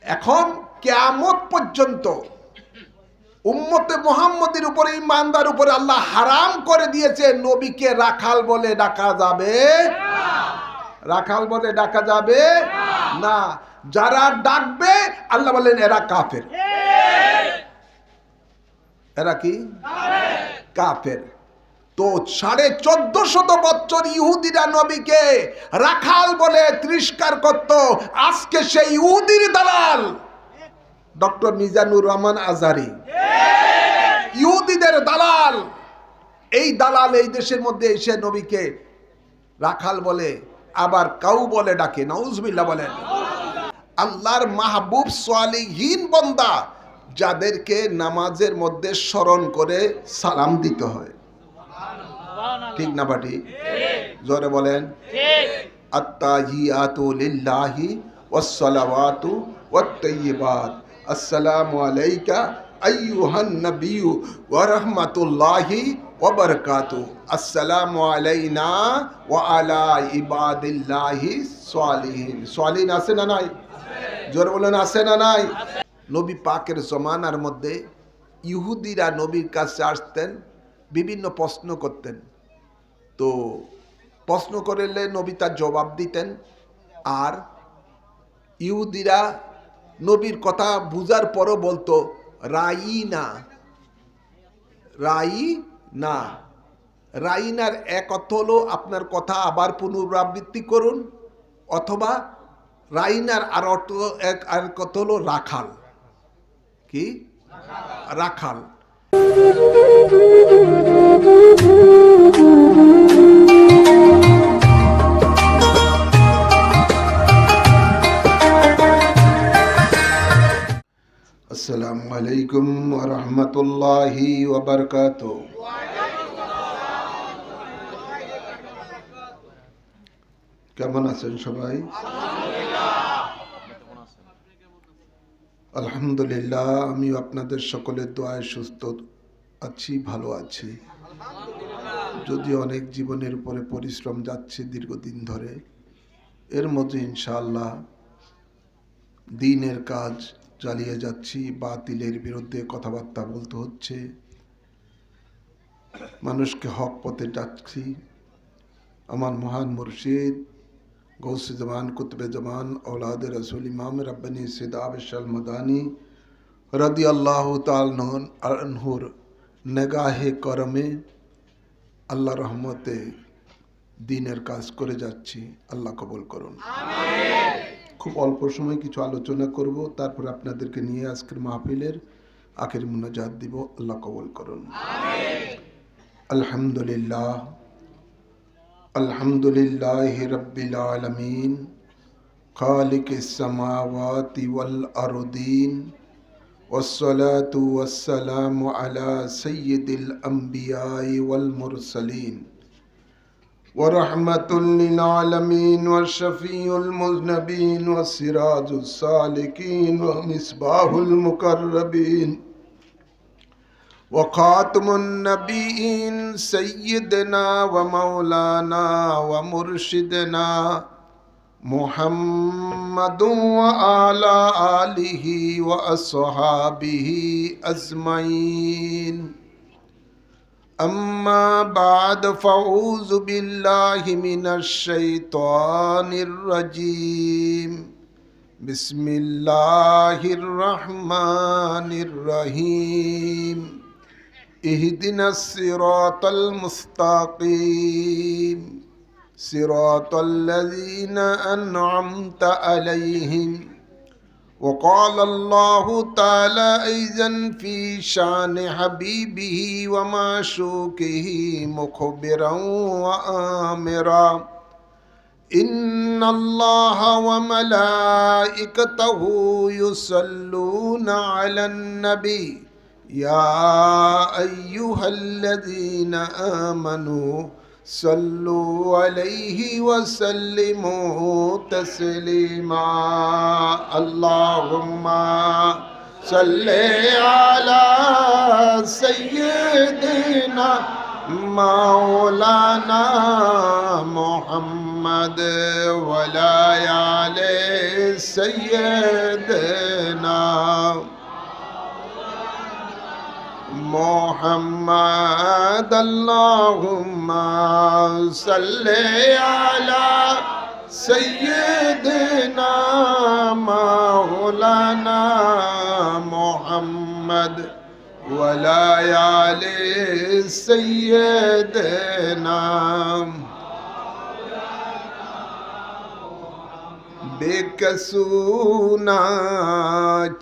এখন কিয়ামত পর্যন্ত উম্মতে মুহাম্মদের উপরে, ইমানদার উপরে আল্লাহ হারাম করে দিয়েছে নবীকে রাখাল বলে ডাকা যাবে না। রাখাল বলে ডাকা যাবে না। যারা ডাকবে আল্লাহ বলেন এরা কাফের। এরা কি? কাফের। তো 1450 বছর ইহুদিরা নবীকে রাখাল বলে তিরস্কার করত। আজকে সেই ইহুদির দালাল ডক্টর মিজানুর রহমান আজহারি, ইহুদিদের দালাল, এই দালাল এই দেশের মধ্যে এসে নবীকে রাখাল বলে আবার কাউ বলে ডাকে। নাউজুবিল্লাহ বলেন। আল্লাহর মাহবুব সালিহীন বান্দা যাদেরকে নামাজের মধ্যে স্মরণ করে সালাম দিতে হয়, ঠিক না বাটি? জোরে বলেন। আত্তাহিয়াতু লিল্লাহি ওয়াসসালাওয়াতু ওয়াত-তাইয়্যিবাত, আসসালামু আলাইকা আইয়ুহান নাবিয়্যু ওয়া রাহমাতুল্লাহি ওয়া বারাকাতুহু, আসসালামু আলাইনা ওয়া আলা ইবাদিল্লাহি সালিহিন। সালিহিন আছে না নাই? জোরে বলেন আছে না নাই? নবী পাকের জমানার মধ্যে ইহুদিরা নবীর কাছে আসতেন, বিভিন্ন প্রশ্ন করতেন। তো প্রশ্ন করলে নবী তার জবাব দিতেন। আর ইহুদিরা নবীর কথা বুঝার পরও বলতো রাইনা। রাইনা, রাইনার এক অর্থ হলো আপনার কথা আবার পুনরাবৃত্তি করুন, অথবা রাইনার আর অর্থ এক অর্থ হলো রাখাল। কি? রাখাল। আসসালামু আলাইকুম ওয়া রাহমাতুল্লাহি ওয়া বারাকাতুহু। কেমন আছেন সবাই? আলহামদুলিল্লাহ, আমি আপনাদের সকলের দোয়ায় সুস্থ আছি, ভালো আছি। যদি অনেক জীবনের উপরে পরিশ্রম যাচ্ছে দীর্ঘদিন ধরে, এর মধ্যে ইনশাআল্লাহ দ্বীনের কাজ চালিয়ে যাচ্ছি। বাতিলের বিরুদ্ধে কথাবার্তা বলতে হচ্ছে, মানুষকে হক পথে ডাকছি। আমার মহান মুর্শিদ গৌসে জামান, কুতুবে জামান, औलाद रसूल इमाम रब्बानी सैयद आबिशाल मदानी রাদিয়াল্লাহু তাআলা আনহুর নেগাহে করমে আল্লাহ রহমতে দ্বীনের কাজ করে যাচ্ছি। আল্লাহ কবুল করুন। খুব অল্প সময় কিছু আলোচনা করব, তারপর আপনাদেরকে নিয়ে আজকের মাহফিলের আখির মুনাজাত দিব। আল্লাহ কবুল করুন। আলহামদুলিল্লাহ, আলহামদুলিল্লাহি রাব্বিল আলামিন, খালিকিস সামাওয়াতি ওয়াল আরদিন, ওয়াসসালাতু ওয়াসসালামু আলা সাইয়্যিদিল আমবিয়াই ওয়াল মুরসালিন, ওয়া রাহমাতুল লিল আলামিন, ওয়া শাফিউল মুযনিবিন, ওয়া সিরাজুস সালিকিন, ওয়া মিসবাহুল মুকাররাবিন, وخاتم النبيين سيدنا ومولانا ومرشدنا محمد وعلى آله وأصحابه أجمعين. أما بعد فأعوذ بالله من الشيطان الرجيم. بسم الله الرحمن الرحيم. اهدنا الصراط المستقيم صراط الذين أنعمت عليهم. وقال الله تعالى أيضا في شان حبيبه ومعشوقه مخبرا وآمرا: إن الله وملائكته يصلون على النبي يا أيها الذين آمنوا صلوا عليه وسلموا تسليما. اللهم صل على سيدنا مولانا محمد وعلى آل सय्यदना मोहम्मद अल्लाहुम्मा सल्ले अला सय्यदना मौलाना मोहम्मद वला आले सय्यदना बेकसूना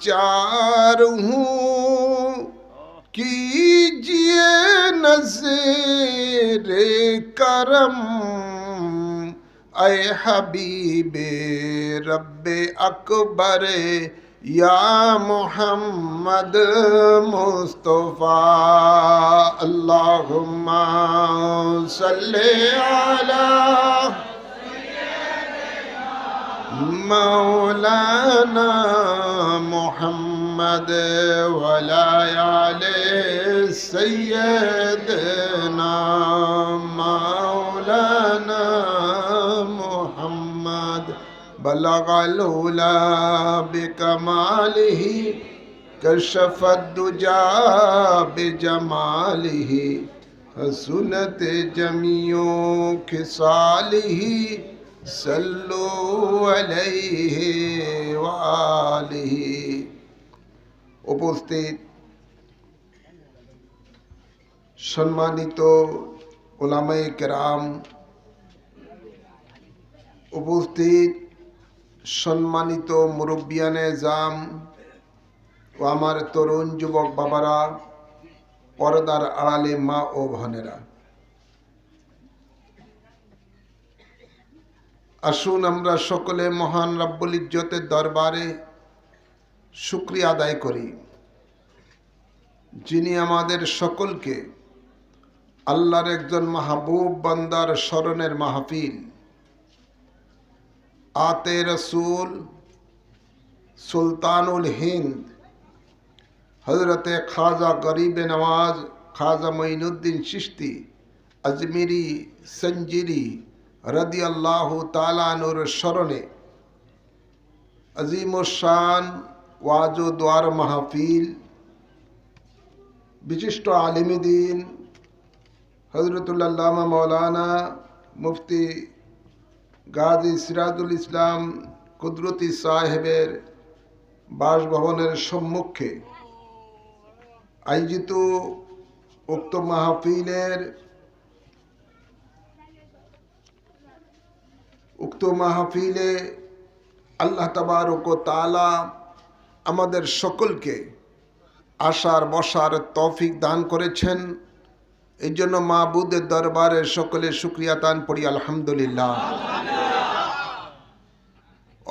चार हूँ कीजिए नज़र करम ऐ हबीबे रब्बे अकबर या मोहम्मद मुस्तफ़ा अल्लाहुम्मा सल्ले अला मौलाना मोहम्मद वला आले सय्यदना मौलाना मोहम्मद बलगल उला बिकमालिही कशफत दुजा बिजमालिही हसनत जमियो खिसालिही सल्लु अलैहि वालिही। उपस्थित सम्मानित उलामाए केराम, उपस्थित सम्मानित मुरब्बियाने जाम ও আমার তরুণ যুবক বাবারা, পর্দার আড়ালে মা ও বোনেরা, আসুন আমরা সকলে মহান রব্বুল ইজ্জতের দরবারে শুকরিয়া আদায় করি, যিনি আমাদের সকলকে আল্লাহর একজন মাহবুব বান্দার স্মরণের মাহফিল আতে রসুল সুলতানুল হিন্দ হজরতে খাজা গরিবে নওয়াজ খাজা মঈনুদ্দিন চিশতি আজমিরি সঞ্জিরি রাদিয়াল্লাহু তাআলা আনহুর স্মরণে আজিমুশ-শান ওয়াজ ও দোয়ার মাহফিল বিশিষ্ট আলিম দ্বীন হযরতুল আল্লামা মাওলানা মুফতি গাজী সিরাজুল ইসলাম কুদরতি সাহেবের বাসভবনের সম্মুখে আয়োজিত উক্ত মাহফিলে আল্লাহ তাবারক ও তাআলা আমাদের সকলকে আসার বসার তৌফিক দান করেছেন। এই জন্য মাবুদের দরবারে সকলে শুকরিয়া দান পড়ি আলহামদুলিল্লাহ।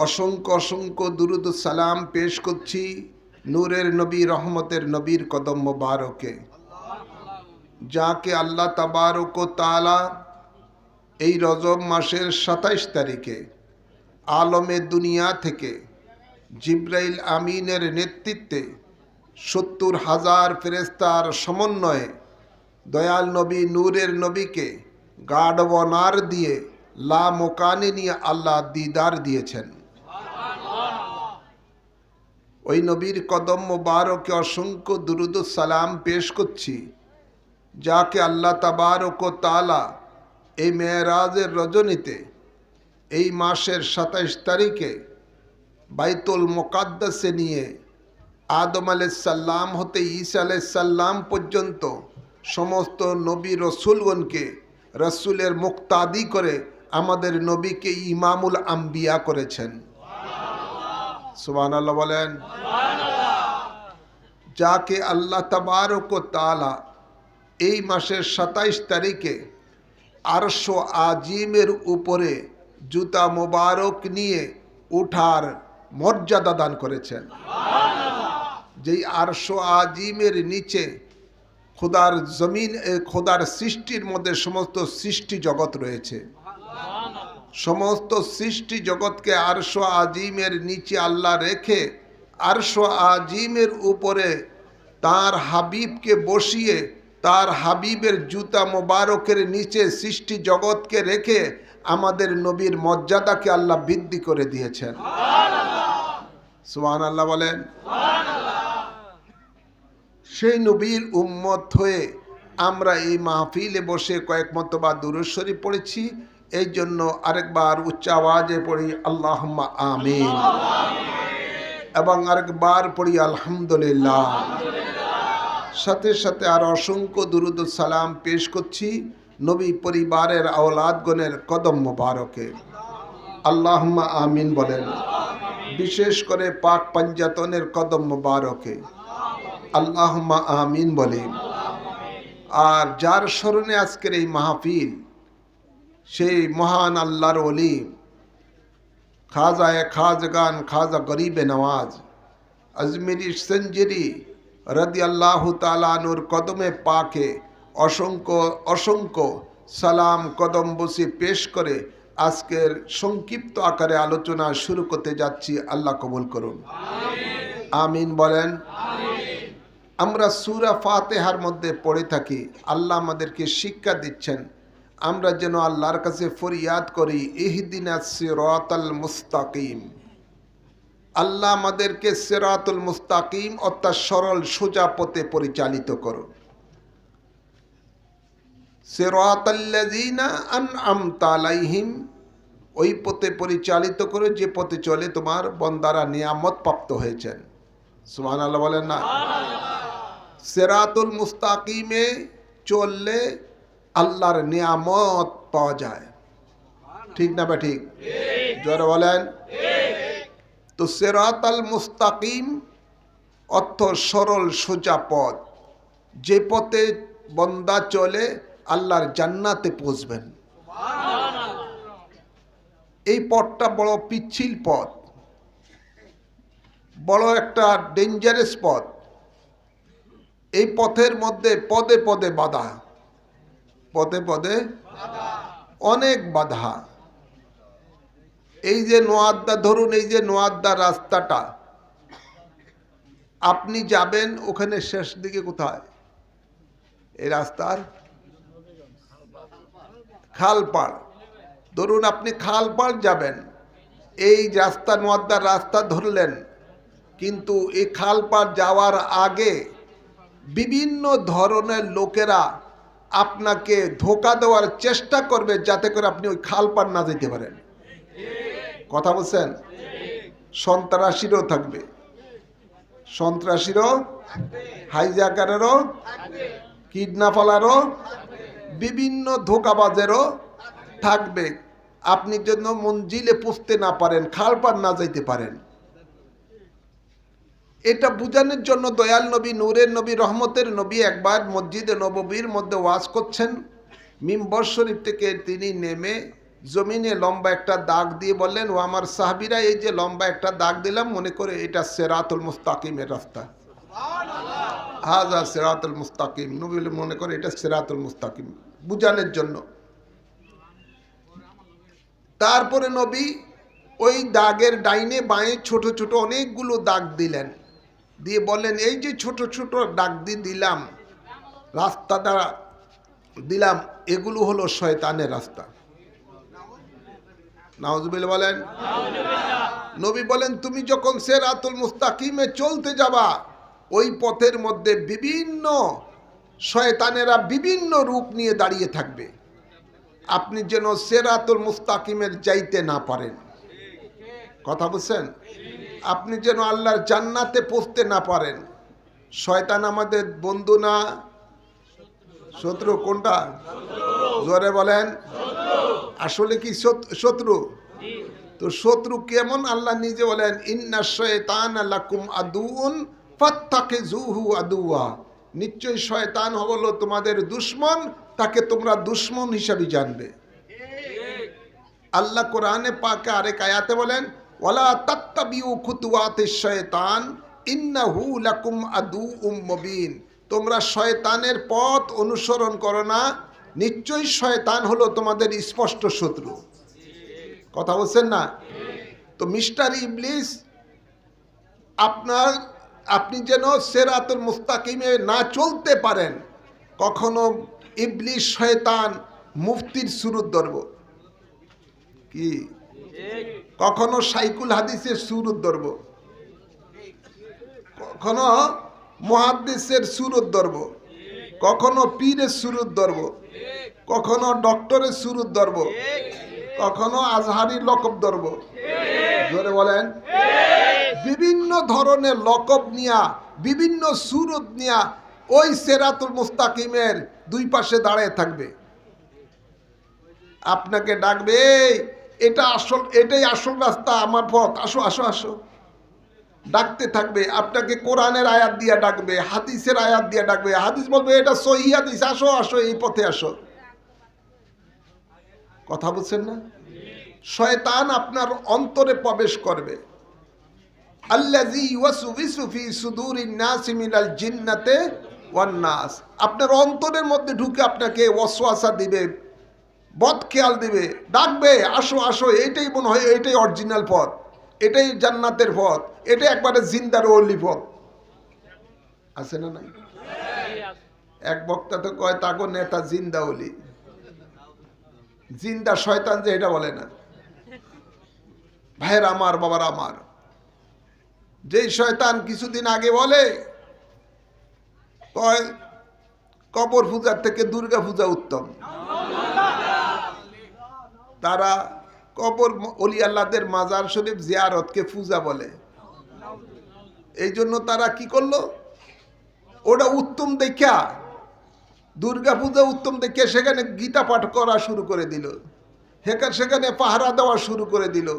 অসংখ্য অসংখ্য দুরুদ ও সালাম পেশ করছি নূরের নবী রহমতের নবীর কদম মোবারকে, যাকে আল্লাহ তাবারক ও তাআলা এই রজব মাসের ২৭ তারিখে আলমে দুনিয়া থেকে জিব্রাইল আমিনের নেতৃত্বে ৭০,০০০ ফেরেশতার সমন্বয়ে দয়াল নবী নূরের নবীকে গার্ড অব অনার দিয়ে লা মোকানে নিয়ে আল্লাহ দিদার দিয়েছেন। ওই নবীর কদম মোবারকে অসংখ্য দুরুদ ও সালাম পেশ করছি, যাকে আল্লাহ তাবারক ও তাআলা এই মেরাজের রজনীতে এই মাসের ২৭ তারিখে বাইতুল মুকাদ্দাসে নিয়ে আদম আলাইহিস সালাম হতে ঈসা আলাইহিস সালাম পর্যন্ত সমস্ত নবী রসুলগণকে রসুলের মুক্তাদি করে আমাদের নবীকে ইমামুল আম্বিয়া করেছেন। সুবহানাল্লাহ বলেন। যাকে আল্লাহ তাবারক ও তাআলা এই মাসের ২৭ তারিখে আরশ আজিমের উপরে জুতা মোবারক নিয়ে উঠার মর্যাদা দান করেছেন। যেই আরশ আজিমের নিচে খোদার জমিন খোদার সৃষ্টির মধ্যে সমস্ত সৃষ্টি জগৎ রয়েছে। সমস্ত সৃষ্টি জগৎকে আরশ আজিমের নিচে আল্লাহ রেখে আরশ আজিমের উপরে তার হাবিবকে বসিয়ে তার হাবিবের জুতা মোবারকের নিচে সৃষ্টি জগৎকে রেখে আমাদের নবীর মর্যাদাকে আল্লাহ বৃদ্ধি করে দিয়েছেন। সুবহানাল্লাহ বলেন। সেই নবীর উম্মত হয়ে আমরা এই মাহফিলে বসে কয়েক মর্তবা দুরূদ শরীফ পড়েছি। এই জন্য আরেকবার উচ্চ আওয়াজে পড়ি আল্লাহুম্মা আমিন, এবং আরেকবার পড়ি আলহামদুলিল্লাহ। সাথে সাথে আর অসংখ্য দুরূদ ও সালাম পেশ করছি নবী পরিবারের আওলাদগণের কদম মোবারকে। আল্লাহুম্মা আমিন বলেন। বিশেষ করে পাক পাঞ্জাতনের কদম মোবারকে আল্লাহুম্মা আমিন বলেন। আর যার স্মরণে আজকের এই মাহফিল, সেই মহান আল্লাহর ওলি খাজায়ে খাজগান খাজা গরিবে নওয়াজ আজমিরি সঞ্জরি রাদিয়াল্লাহু তাআলা আনহুর কদমে পাকে অসংখ্য অসংখ্য সালাম কদম বসে পেশ করে আজকের সংক্ষিপ্ত আকারে আলোচনা শুরু করতে যাচ্ছি। আল্লাহ কবুল করুন, আমিন বলেন। আমরা সূরা ফাতিহার মধ্যে পড়ে থাকি, আল্লাহ আমাদেরকে শিক্ষা দিচ্ছেন আমরা যেন আল্লাহর কাছে ফরিয়াদ করি ইহদিনাস সিরাতাল মুস্তাকিম। আল্লাহ আমাদেরকে সিরাতুল মুস্তাকিম অর্থাৎ সরল সোজা পথে পরিচালিত করো। সিরাতাল্লাযিনা আনআমতা আলাইহিম, ওই পথে পরিচালিত করো যে পথে চলে তোমার বান্দারা নিয়ামত প্রাপ্ত হয়েছেন। সুবহানাল্লাহ বলেন না। সিরাতুল মুস্তাকিমে চললে আল্লাহর নিয়ামত পাওয়া যায়, ঠিক না ঠিক? জোরে বলেন। তো সিরাতাল মুস্তাকিম অর্থ সরল সোজা পথ, যে পথে বান্দা চলে আল্লাহর জান্নাতে পৌঁছবেন। এই পথটা বড় পিচ্ছিল পথ, বড় একটা ডেঞ্জারাস পথ। এই পথের মধ্যে পদে পদে বাধা, পদে পদে অনেক বাধা। এই যে নোয়াদ্দা, ধরুন এই যে নোয়াদ্দা রাস্তাটা, আপনি যাবেন ওখানে শেষ দিকে কোথায়? এই রাস্তার খালপাড়। ধরুন আপনি খালপাড় যাবেন, এই রাস্তা নোয়াদ্দার রাস্তা ধরলেন, কিন্তু এই খালপাড় যাওয়ার আগে বিভিন্ন ধরনের লোকেরা আপনাকে ধোঁকা দেওয়ার চেষ্টা করবে যাতে করে আপনি ওই খালপাড় না যেতে পারেন। কথা বলছেন? সন্ত্রাসীরও থাকবে, সন্ত্রাসীরও, হাইজ্যাকারেরও, কিডন্যাপারেরও, বিভিন্ন ধোঁকাবাজেরও থাকবে। আপনি যেন মঞ্জিলে পৌঁছতে না পারেন, খালপাড় না যাইতে পারেন। এটা বুঝানোর জন্য দয়াল নবী, নূরের নবী, রহমতের নবী একবার মসজিদে নববীর মধ্যে ওয়াজ করছেন। মিম্বর শরীফ থেকে তিনি নেমে জমিনে লম্বা একটা দাগ দিয়ে বললেন, ও আমার সাহাবীরা, এই যে লম্বা একটা দাগ দিলাম, মনে করে এটা সিরাতুল মুস্তাকিমের রাস্তা। হাযা সিরাতুল মুস্তাকিম, নবী মনে করে এটা সিরাতুল মুস্তাকিম, বুঝানোর জন্য। তারপরে নবী ওই দাগের ডাইনে বাঁয়ে ছোট ছোট অনেকগুলো দাগ দিলেন, দিয়ে বললেন, এই যে ছোট ছোট দাগ দিয়ে দিলাম, রাস্তা দ্বারা দিলাম, এগুলো হলো শয়তানের রাস্তা। নাউজুবিল্লাহ বলেন। নবী বলেন, তুমি যখন সিরাতুল মুস্তাকিমে চলতে যাবা, ওই পথের মধ্যে বিভিন্ন শয়তানেরা বিভিন্ন রূপ নিয়ে দাঁড়িয়ে থাকবে, আপনি যেন সিরাতুল মুস্তাকিমের যাইতে না পারেন। কথা বুঝছেন? আপনি যেন আল্লাহর জান্নাতে পৌঁছতে না পারেন। শয়তান আমাদের বন্ধু না শত্রু? কোনটা? জোরে বলেন। আসলে কি শত্রু? তো শত্রু কেমন? আল্লাহ নিজে বলেন, ইন্না শায়তানা লাকুম আদুউন ফাত্তাখিযুহু আদুওয়া, নিশ্চয় শয়তান হলো তোমাদের দুশমন, তাকে তোমরা দুশমন হিসাবে জানবে। আল্লাহ কোরআনে পাকে আরেক আয়াতে বলেন, ওয়ালা তাত্তাবিউ খুতুওয়াতিশ শায়তান ইন্নাহু লাকুম আদুউম মুবিন, তোমরা শয়তানের পথ অনুসরণ করো না, নিশ্চয়ই শয়তান হলো তোমাদের স্পষ্ট শত্রু। কথা বলছেন না? তো মিস্টার ইবলিস, আপনি যেন সিরাতুল মুস্তাকিমে না চলতে পারেন, কখনো ইবলিস শয়তান মুফতির সুরত ধরব, কি কখনো সাইকুল হাদিসের সুরত ধরব, কখনো মুহাদ্দিসের সুরত ধরব, কখনো পীরের সুরত ধরব, কখনো ডক্টরের সুরত ধরব, কখনো আজহারির লকব ধরব। জোরে বলেন। বিভিন্ন ধরনের লকব নিয়া, বিভিন্ন সুরত নিয়া ওই সিরাতুল মুস্তাকিমের দুই পাশে দাঁড়িয়ে থাকবে, আপনাকে ডাকবে, এটা আসল, এটাই আসল রাস্তা, আমার পথ, আসো আসো আসো, ডাকতে থাকবে। আপনাকে কোরআনের আয়াত দিয়ে ডাকবে, হাদিসের আয়াত দিয়ে ডাকবে, হাদিস বলবে এটা সহিহ হাদিস, আসো আসো এই পথে আসো। কথা বুঝছেন না? শয়তান আপনার অন্তরে প্রবেশ করবে। আল্লাযী ইউওয়াসওয়িসু ফী সুদুরিন নাসি মিনাল জিন্নাতি ওয়ান নাস, আপনার অন্তরের মধ্যে ঢুকে আপনাকে ওয়াসওয়াসা দিবে, বদখেয়াল দিবে, ডাকবে, আসো আসো, এইটাই মনে হয় এইটাই অরিজিনাল পথ, এটাই জান্নাতের পথ, এটাই একবারে জিন্দার ওলি পথ। আছে না নাই? এক বক্তা তো কয় তাগো নেতা জিন্দা ওলি, জিন্দা শয়তান যে এটা বলে না। ভাইয়ের আমার, বাবার আমার, যেই শয়তান কিছুদিন আগে বলে কয় কবর পূজার থেকে দুর্গা পূজা উত্তম, তারা কবর ওলি আল্লাহদের মাজার শরীফ জিয়ারতকে পূজা বলে। এই জন্য তারা কি করলো, ওটা উত্তম দেখা, দুর্গা পূজা উত্তম দেখে সেখানে গীতা পাঠ করা শুরু করে দিল, সেখানে পাহারা দেওয়া শুরু করে দিল।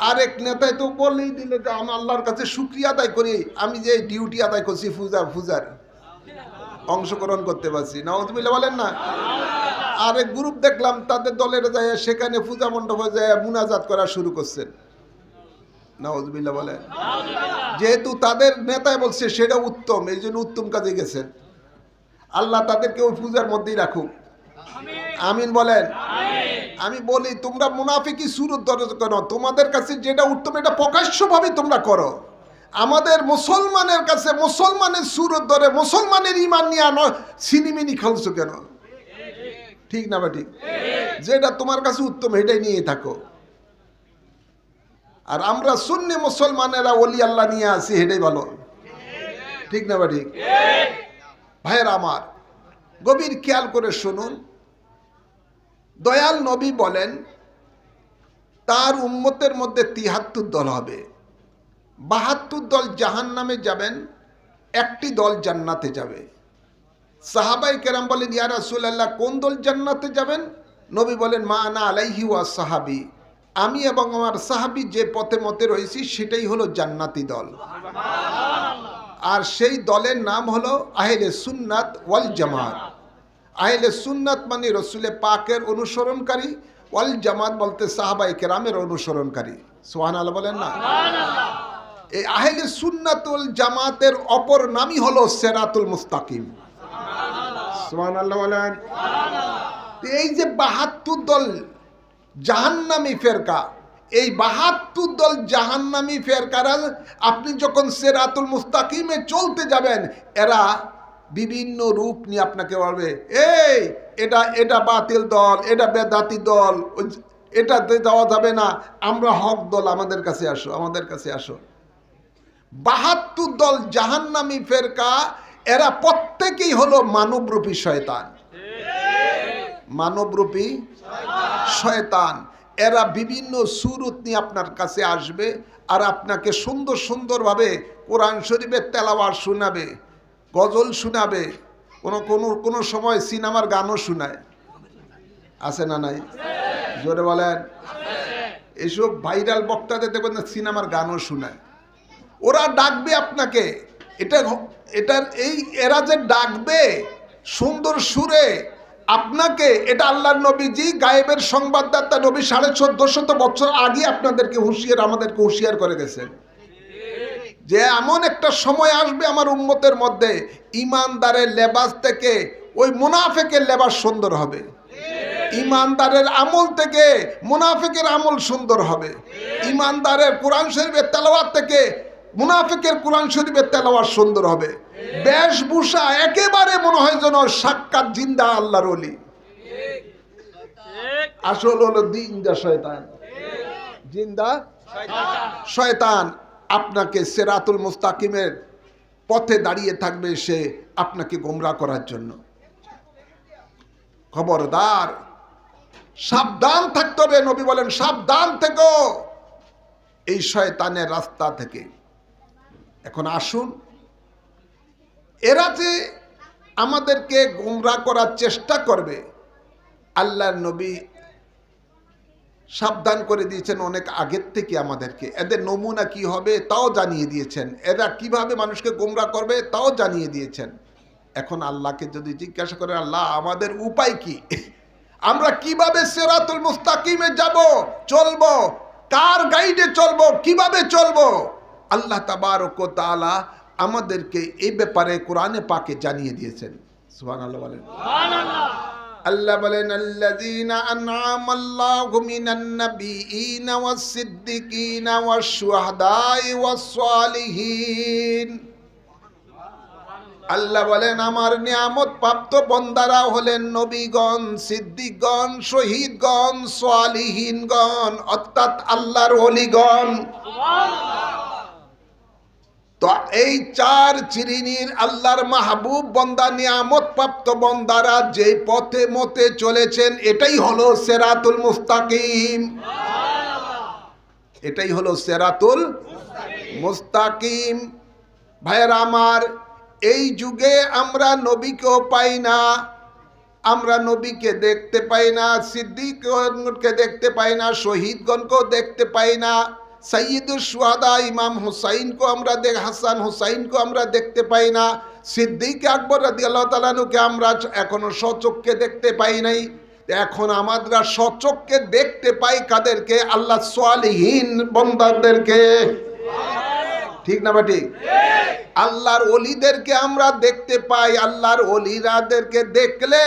আরেক নেতায় তো বলেই দিল যে আমি আল্লাহর কাছে শুকরিয়া আদায় করি, আমি যে ডিউটি আদায় করছি পূজার অংশগ্রহণ করতে পারছি। নাউজুবিল্লাহ বলেন না। আরেক গ্রুপ দেখলাম তাদের দলের যায় সেখানে পূজা মণ্ডপে যায় মুনাজাত করা শুরু করছেন। নাউজুবিল্লাহ বলেন। যেহেতু তাদের নেতায় বলছে সেটা উত্তম, এই জন্য উত্তম কাজে গেছেন। আল্লাহ তাদেরকে ওই পূজার মধ্যেই রাখুক, আমিন বলেন। আমি বলি তোমরা মুনাফিকি সুরত ধরো কেন? তোমাদের কাছে যেটা উত্তম এটা প্রকাশ্যভাবে তোমরা করো। আমাদের মুসলমানের কাছে মুসলমানের সুরত ধরে মুসলমানের ইমান নিয়ে আনো, সিনিমিনি খেলছো কেন? ঠিক না বা ঠিক? যেটা তোমার কাছে উত্তম এটাই নিয়ে থাকো। আর আমরা সুন্নি মুসলমানেরা ওলি আল্লাহ নিয়ে আসি, এটাই ভালো। ঠিক না বা ঠিক? ভাইয়ের আমার, গভীর খেয়াল করে শুনুন। দয়াল নবী বলেন তার উম্মতের মধ্যে ৭৩ দল হবে, ৭২ দল জাহান্নামে যাবেন, একটি দল জান্নাতে যাবে। সাহাবাই কেরাম বলেন ইয়া রাসূলুল্লাহ কোন দল জান্নাতে যাবেন? নবী বলেন মা আনা আলাইহি ওয়া সাহাবী, আমি এবং আমার সাহাবী যে পথে মতে রয়েছি সেটাই হলো জান্নাতি দল। আর সেই দলের নাম হলো আহলে সুন্নাত ওয়াল জামাত। আহলে সুন্নাত মানে রসুলে পাকের অনুসরণকারী, ওয়াল জামাত বলতে সাহাবায়ে কেরামের অনুসরণকারী। সুবহানাল্লাহ বলেন না। এই আহলে সুন্নাত ওয়াল জামাতের অপর নামই হলো সিরাতুল মুস্তাকিম। সুবহানাল্লাহ বলেন। এই যে ৭২ দল জাহান্নামী ফেরকা, এই ৭২ দল জাহান্নামী ফেরকারা আপনি যখন সিরাতুল মুস্তাকিমে চলতে যাবেন, এরা বিভিন্ন রূপ নিয়ে আপনাকে বলবে এই এটা বাতিল দল, এটা বেদাতি দল, এটাতে যাওয়া যাবে না, আমরা হক দল, আমাদের কাছে আসো, আমাদের কাছে আসো। ৭২ দল জাহান্নামী ফেরকা, এরা প্রত্যেকেই হলো মানবরূপী শয়তান। মানবরূপী শয়তান। এরা বিভিন্ন সুরত নিয়ে আপনার কাছে আসবে আর আপনাকে সুন্দর সুন্দরভাবে কোরআন শরীফের তেলাওয়াত শোনাবে, গজল শোনাবে, কোনো সময় সিনেমার গানও শোনায়। আছে না নাই? জোরে বলেন। এসব ভাইরাল বক্তাদের দেখবেন না সিনেমার গানও শোনায়। ওরা ডাকবে আপনাকে, এরা যে ডাকবে সুন্দর সুরে আপনাকে, এটা আল্লাহর নবীজি গায়েবের সংবাদদাতা নবী 1450 বছর আগে আপনাদেরকে আমাদেরকে হুঁশিয়ার করে গেছেন যে এমন একটা সময় আসবে আমার উম্মতের মধ্যে ইমানদারের লেবাস থেকে ওই মুনাফিকের লেবাস সুন্দর হবে, ইমানদারের আমল থেকে মুনাফিকের আমল সুন্দর হবে, ইমানদারের কোরআন শরীফের তেলাওয়াত থেকে মুনাফিকের কোরআন শরীফের তেলাওয়াত সুন্দর হবে। বেশভূষা একেবারে মনে হয় যেন সাক্ষাৎ জিন্দা আল্লাহর ওলি। আসল হলো জিন্দা শয়তান। জিন্দা শয়তান আপনাকে সিরাতুল মুস্তাকিমের পথে দাঁড়িয়ে থাকবে সে আপনাকে গোমরাহ করার জন্য। খবরদার, সাবধান থাকতে হবে। নবী বলেন সাবধান থেকো এই শয়তানের রাস্তা থেকে। এখন আসুন, এরা যে আমাদেরকে গোমরাহ করার চেষ্টা করবে, আল্লাহর নবী সাবধান করে দিয়েছেন অনেক আগের থেকে আমাদেরকে। এদের নমুনা কি হবে তাও জানিয়ে দিয়েছেন, এরা কিভাবে মানুষকে গোমরাহ করবে তাও জানিয়ে দিয়েছেন। এখন আল্লাহকে যদি জিজ্ঞাসা করে, আল্লাহ আমাদের উপায় কি, আমরা কিভাবে সিরাতুল মুস্তাকিমে যাব, চলবো, কার গাইডে চলবো, কিভাবে চলবো, আল্লাহ তাবারক ওয়া তাআলা আমাদেরকে এই ব্যাপারে কোরআনে পাকে জানিয়ে দিয়েছেন। সুবহানাল্লাহ বলেন। সুবহানাল্লাহ। আল্লাহ বলেন আল্লাযীনা আন'আমাল্লাহু মিনান নাবিয়্যিনা ওয়াস-সিদ্দিকিনা ওয়াশ-শুহাদা'i ওয়াস-সালিহিন। আল্লাহ বলেন আমার নিয়ামত প্রাপ্ত বান্দারা হলেন নবীগণ, সিদ্দিকগণ, শহীদগণ, সালিহিনগণ, অর্থাৎ আল্লাহর ওলিগণ। তো এই চার শ্রেণীর আল্লাহর মাহবুব বান্দা, নিয়ামত প্রাপ্ত বান্দারা যে পথে মতে চলেছেন, এটাই হলো সিরাতুল মুস্তাকিম। এটাই হলো সিরাতুল মুস্তাকিম। ভাইয়েরা আমার, এই যুগে আমরা নবীকেও পাই না, আমরা নবীকে দেখতে পাই না, সিদ্দিকগণকে দেখতে পাই না, শহীদগণকেও দেখতে পাই না, সাইয়্যিদুশ শুহাদা ইমাম হুসাইনকে আমরা হাসান হুসাইনকে আমরা দেখতে পাই না, সিদ্দিক আকবর রাদিয়াল্লাহু তাআলা আনহুকে আমরা এখনো স্বচক্ষে দেখতে পাই নাই। এখন আমরা স্বচক্ষে দেখতে পাই কাদেরকে? আল্লাহ সালিহিন বান্দাদেরকে। ঠিক না বা ঠিক? আল্লাহর ওলিদেরকে আমরা দেখতে পাই। আল্লাহর ওলিরাদেরকে দেখলে,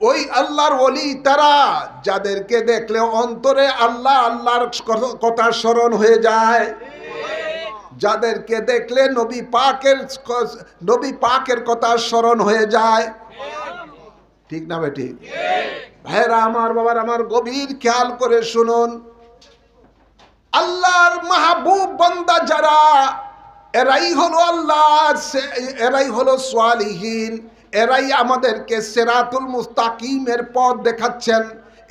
ওই আল্লাহর ওলি তারা যাদেরকে দেখলে অন্তরে আল্লাহ আল্লাহর কথা স্মরণ হয়ে যায়, যাদেরকে দেখলে নবী পাকের কথা স্মরণ হয়ে যায়। ঠিক না বেটি? ভাইরা আমার, বাবার আমার, গভীর খেয়াল করে শুনুন, আল্লাহর মাহবুব বান্দা যারা, এরাই হলো আল্লাহ, এরাই হলো সালিহিন, এরাই আমাদেরকে সিরাতুল মুস্তাকিমের পথ দেখাচ্ছেন।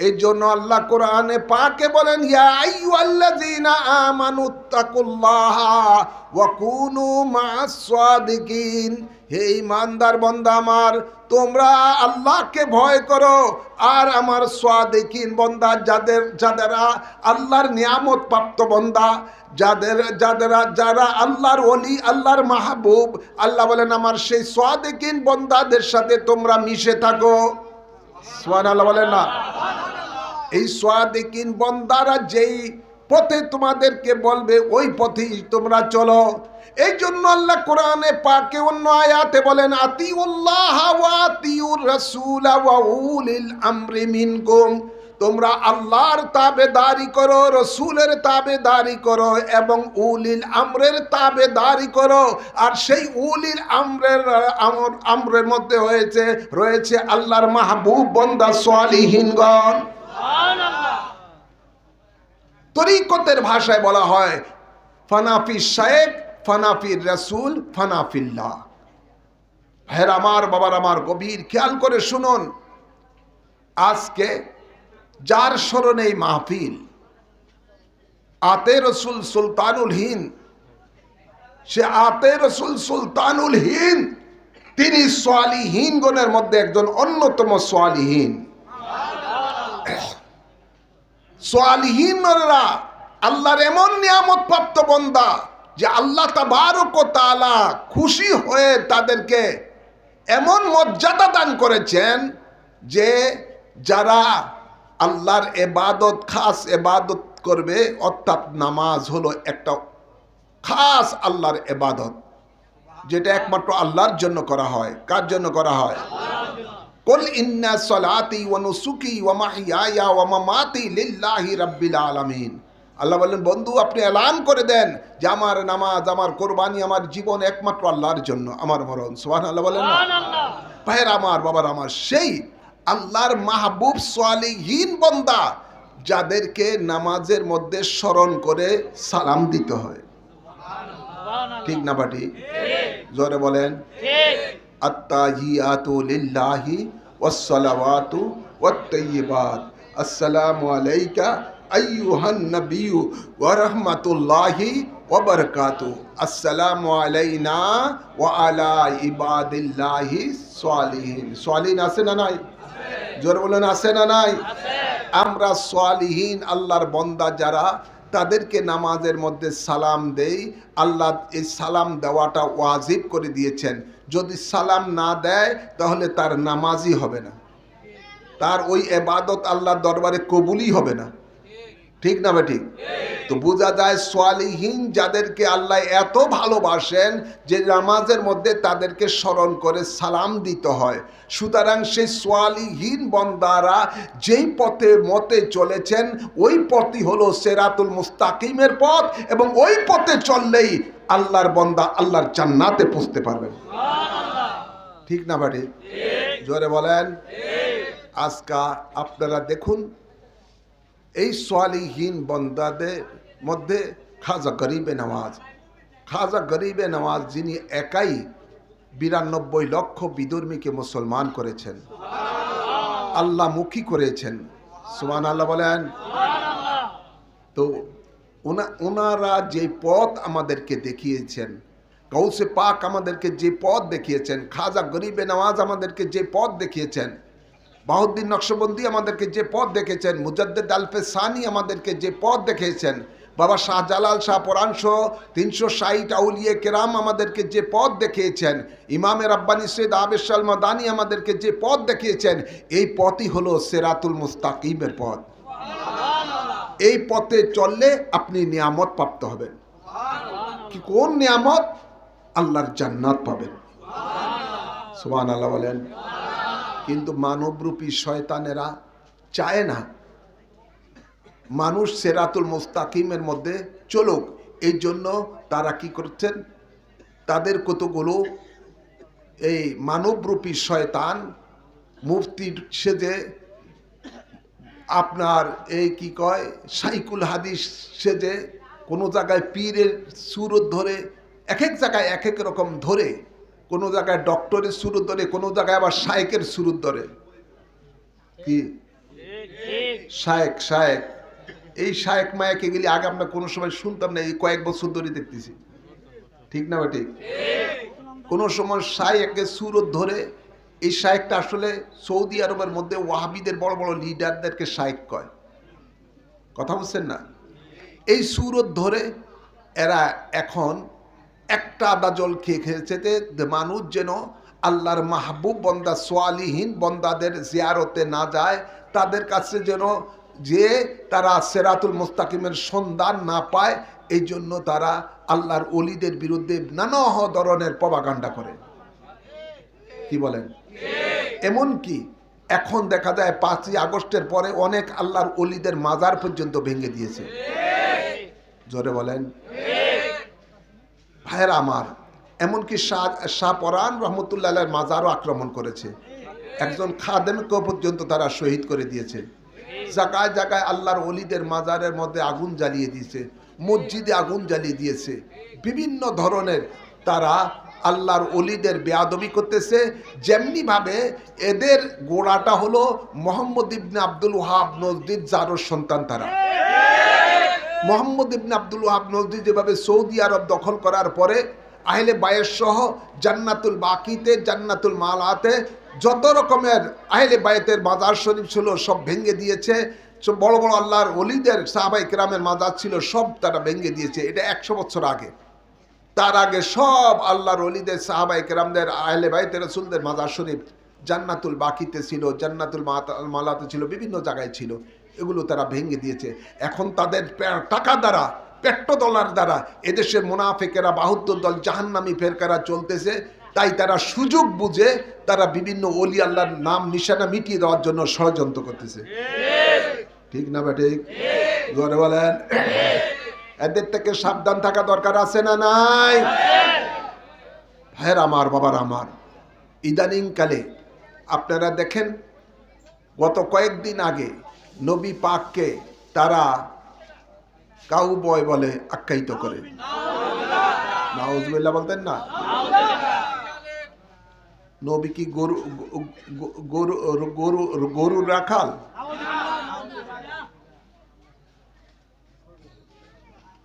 এই জন্য আল্লাহ কোরআনে পাকে বলেন, ইয়া আইয়ুহাল্লাযীনা আমানুত্তাকুল্লাহা ওয়া কুনু মা'আস সাদিকিন। হে ঈমানদার বান্দা আমার, তোমরা আল্লাহকে ভয় করো আর আমার সাদিকিন বান্দা, যারা আল্লাহর নিয়ামত প্রাপ্ত বান্দা, যারা আল্লাহর ওলি, আল্লাহর মাহবুব, আল্লাহ বলেন আমার সেই সাদিকিন বান্দাদের সাথে তোমরা মিশে থাকো। সুবহানাল্লাহ বলেন না? এই সাদিকিন বান্দারা যেই পথে তোমাদেরকে বলবে ওই পথেই তোমরা চলো। এই জন্য আল্লাহ কোরআনে পাকে অন্য আয়াতে বলেন, আতিউল্লাহ ওয়া আতিউর রাসূল ওয়া উলিল আমরি মিনকুম। তোমরা আল্লাহর তাবেদারি করো, রসুলের তাবেদারি করো এবং উলিল আমরের তাবেদারি করো। আর সেই উলিল আমরের মধ্যে রয়েছে আল্লাহর মাহবুব বান্দা সালিহিনগণ। তরিকতের ভাষায় বলা হয় ফানাফি শাইখ, ফানাফির রাসূল, ফানাফিল্লাহ। ভাইয়ের আমার, বাবার আমার, গভীর খেয়াল করে শুনুন, আজকে যার স্মরণে এই মাহফিল, আতে রসুল সুলতানুল হিন্দ, সে আতে রসুল সুলতানুল হিন্দ, তিনি সালিহিন গণের মধ্যে একজন অন্যতম সালিহিন। সালিহিনরা আল্লাহর এমন নিয়ামত প্রাপ্ত বান্দা যে আল্লাহ তাবারক ওয়া তাআলা খুশি হয়ে তাদেরকে এমন মর্যাদা দান করেছেন যে যারা আল্লাহর ইবাদত, খাস ইবাদত করবে, অর্থাৎ নামাজ হলো একটা খাস আল্লাহর ইবাদত, যেটা একমাত্র আল্লাহর জন্য করা হয়। কার জন্য করা হয়? কুল ইন্না সলাতি ওয়া নুসুকি ওয়া মাহইয়ায়া ওয়া মামাতি লিল্লাহি রাব্বিল আলামিন। আল্লাহ বলেন, বন্ধু আপনি এলান করে দেন যে আমার নামাজ, আমার কোরবানি, আমার জীবন একমাত্র আল্লাহর জন্য, আমার মরণ। সুবহানাল্লাহ বলেন না? ভাইয়ের আমার, বাবার আমার, সেই আল্লাহর মাহবুব সালিহিন বান্দা যাদেরকে নামাজের মধ্যে স্মরণ করে সালাম দিতে হয়। ঠিক না বাটি? জোরে বলেন। আত্তাহিয়াতু লিল্লাহি ওয়াসসালাওয়াতু ওয়াত-তাইয়্যিবাত। আসসালামু আলাইকা আইয়ুহান নাবিয়্যু ওয়া রাহমাতুল্লাহি ওয়া বারাকাতুহু। আসসালামু আলাইনা ওয়া আলা ইবাদিল্লাহিস সালিহিন। সালিহিন আছে না নাই? জোরে বলেন, আছে না নাই? আমরা সালিহিন আল্লাহর বান্দা যারা, তাদেরকে নামাজের মধ্যে সালাম দেই। আল্লাহ এই সালাম দেওয়াটা ওয়াজিব করে দিয়েছেন। যদি সালাম না দেয় তাহলে তার নামাজই হবে না, তার ওই ইবাদত আল্লাহর দরবারে কবুলই হবে না। ঠিক না বেঠিক? তো বোঝা যায় সালিহিন যাদেরকে আল্লাহ এত ভালোবাসেন যে নামাজের মধ্যে তাদেরকে স্মরণ করে সালাম দিতে হয়। সুতরাং সেই সালিহিন বান্দারা যেই পথে মতে চলেছেন ওই পথই হলো সিরাতুল মুস্তাকিমের পথ, এবং ওই পথে চললেই আল্লাহর বান্দা আল্লাহর জান্নাতে পৌঁছতে পারবেন। ঠিক না বাড়ি? জোরে বলেন। আজকা আপনারা দেখুন এই সালিহিন বান্দাদের মধ্যে খাজা গরিবে নওয়াজ, খাজা গরিবে নওয়াজ যিনি একাই 92 লক্ষ বিধর্মীকে মুসলমান করেছেন, আল্লাহমুখী করেছেন। সুবহানাল্লাহ বলেন। তো ওনারা যে পথ আমাদেরকে দেখিয়েছেন, গৌসে পাক আমাদেরকে যে পথ দেখিয়েছেন, খাজা গরিবে নওয়াজ আমাদেরকে যে পথ দেখিয়েছেন, বাহাউদ্দিন নকশবন্দি আমাদেরকে যে পথ দেখেছেন, মুজাদ্দেদ আলফে সানি আমাদেরকে যে পথ দেখেছেন, বাবা শাহজালাল শাহ পরাণসহ 360 আউলিয়ে কেরাম আমাদেরকে যে পথ দেখিয়েছেন, ইমামে রাব্বানি সৈয়দ আবেশ আল মাদানী আমাদেরকে যে পথ দেখিয়েছেন, এই পথই হলো সিরাতুল মুস্তাকিমের পথ। এই পথে চললে আপনি নিয়ামত প্রাপ্ত হবেন। কি কোন নিয়ামত? আল্লাহর জান্নাত পাবেন। সুবহানাল্লাহ বলেন। কিন্তু মানবরূপী শয়তানেরা চায় না মানুষ সিরাতুল মুস্তাকিমের মধ্যে চলুক। এই জন্য তারা কি করছেন, তাদের কতগুলো এই মানবরূপী শয়তান মুফতির সেজে, আপনার এই কি কয় সাইকুল হাদিস সেজে, কোনো জায়গায় পীরের সুরত ধরে, এক এক জায়গায় এক এক রকম ধরে, কোনো জায়গায় ডক্টরের সুরত ধরে, কোনো জায়গায় আবার শায়েকের সুরত ধরে। কি শায়েক? শায়েক, এই শায়েক মায়াকে গেলে আগে আমরা কোনো সময় শুনতাম না, এই কয়েক বছর ধরে দেখতেছি। ঠিক না ঠিক? কোনো সময় শায়েকের সুরত ধরে। এই শায়েকটা আসলে সৌদি আরবের মধ্যে ওয়াহাবিদের বড় বড় লিডারদেরকে শায়েক কয়। কথা বুঝছেন না? এই সুরত ধরে এরা এখন একটা আদা জল খেয়ে খেয়েছে যে মানুষ যেন আল্লাহর মাহবুব বন্দা সালিহিন বন্দাদের জিয়ারতে না যায়, তাদের কাছে যেন যে তারা সিরাতুল মুস্তাকিমের সন্ধান না পায়, এই জন্য তারা আল্লাহর ওলিদের বিরুদ্ধে নানা ধরনের প্রপাগান্ডা করে। কি বলেন? এমন কি এখন দেখা যায় 5ই আগস্টের পরে অনেক আল্লাহর ওলিদের মাজার পর্যন্ত ভেঙে দিয়েছে। জোরে বলেন। ভাইয়েরা আমার, এমনকি শাহ পরাণ রহমতুল্লাহ আলাইহির মাজারও আক্রমণ করেছে। একজন খাদেমকেও পর্যন্ত তারা শহীদ করে দিয়েছে। জায়গায় জায়গায় আল্লাহর ওলিদের মাজারের মধ্যে আগুন জ্বালিয়ে দিয়েছে, মসজিদে আগুন জ্বালিয়ে দিয়েছে। বিভিন্ন ধরনের তারা আল্লাহর ওলিদের বেয়াদবি করতেছে। যেমনি ভাবে এদের গোড়াটা হলো মোহাম্মদ ইবনে আব্দুল ওয়াহাব নজদীর জারোর সন্তান তারা। মোহাম্মদ ইবনে আব্দুল ওয়াহাব নজদী যেভাবে সৌদি আরব দখল করার পরে আহলে বায়েত সহ জান্নাতুল বাকিতে, জান্নাতুল মালাতে যত রকমের আহলে বায়েতের মাজার শরীফ ছিল সব ভেঙে দিয়েছে। সব বড় বড় আল্লাহর ওলিদের সাহাবায়ে কেরামের মাজার ছিল সব তারা ভেঙে দিয়েছে। এটা 100 বছর আগে। তার আগে সব আল্লাহর ওলিদের সাহাবায়ে কেরামদের আহলে বায়েতের রাসূলদের মাজার শরীফ জান্নাতুল বাকিতে ছিল, জান্নাতুল মালাতে ছিল, বিভিন্ন জায়গায় ছিল। এগুলো তারা ভেঙে দিয়েছে। এখন তাদের টাকা দ্বারা, পেট্রোডলার দ্বারা এদেশের মুনাফিকেরা 72 দল জাহান্নামী ফেরকারা চলতেছে। তাই তারা সুযোগ বুঝে তারা বিভিন্ন ওলি আল্লাহর নাম নিশানা মিটিয়ে দেওয়ার জন্য ষড়যন্ত্র করতেছে। ঠিক না ঠিক? জোরে বলেন। এদের থেকে সাবধান থাকা দরকার আছে না নাই? ভাইয়ের আমার, বাবার আমার, ইদানিং কালে আপনারা দেখেন গত কয়েকদিন আগে নবী পাককে তারা কাউবয় বলে আখ্যায়িত করে। নাউজুবিল্লাহ বলতেন না? নবী কি গরু গরু গরু গরুর রাখাল?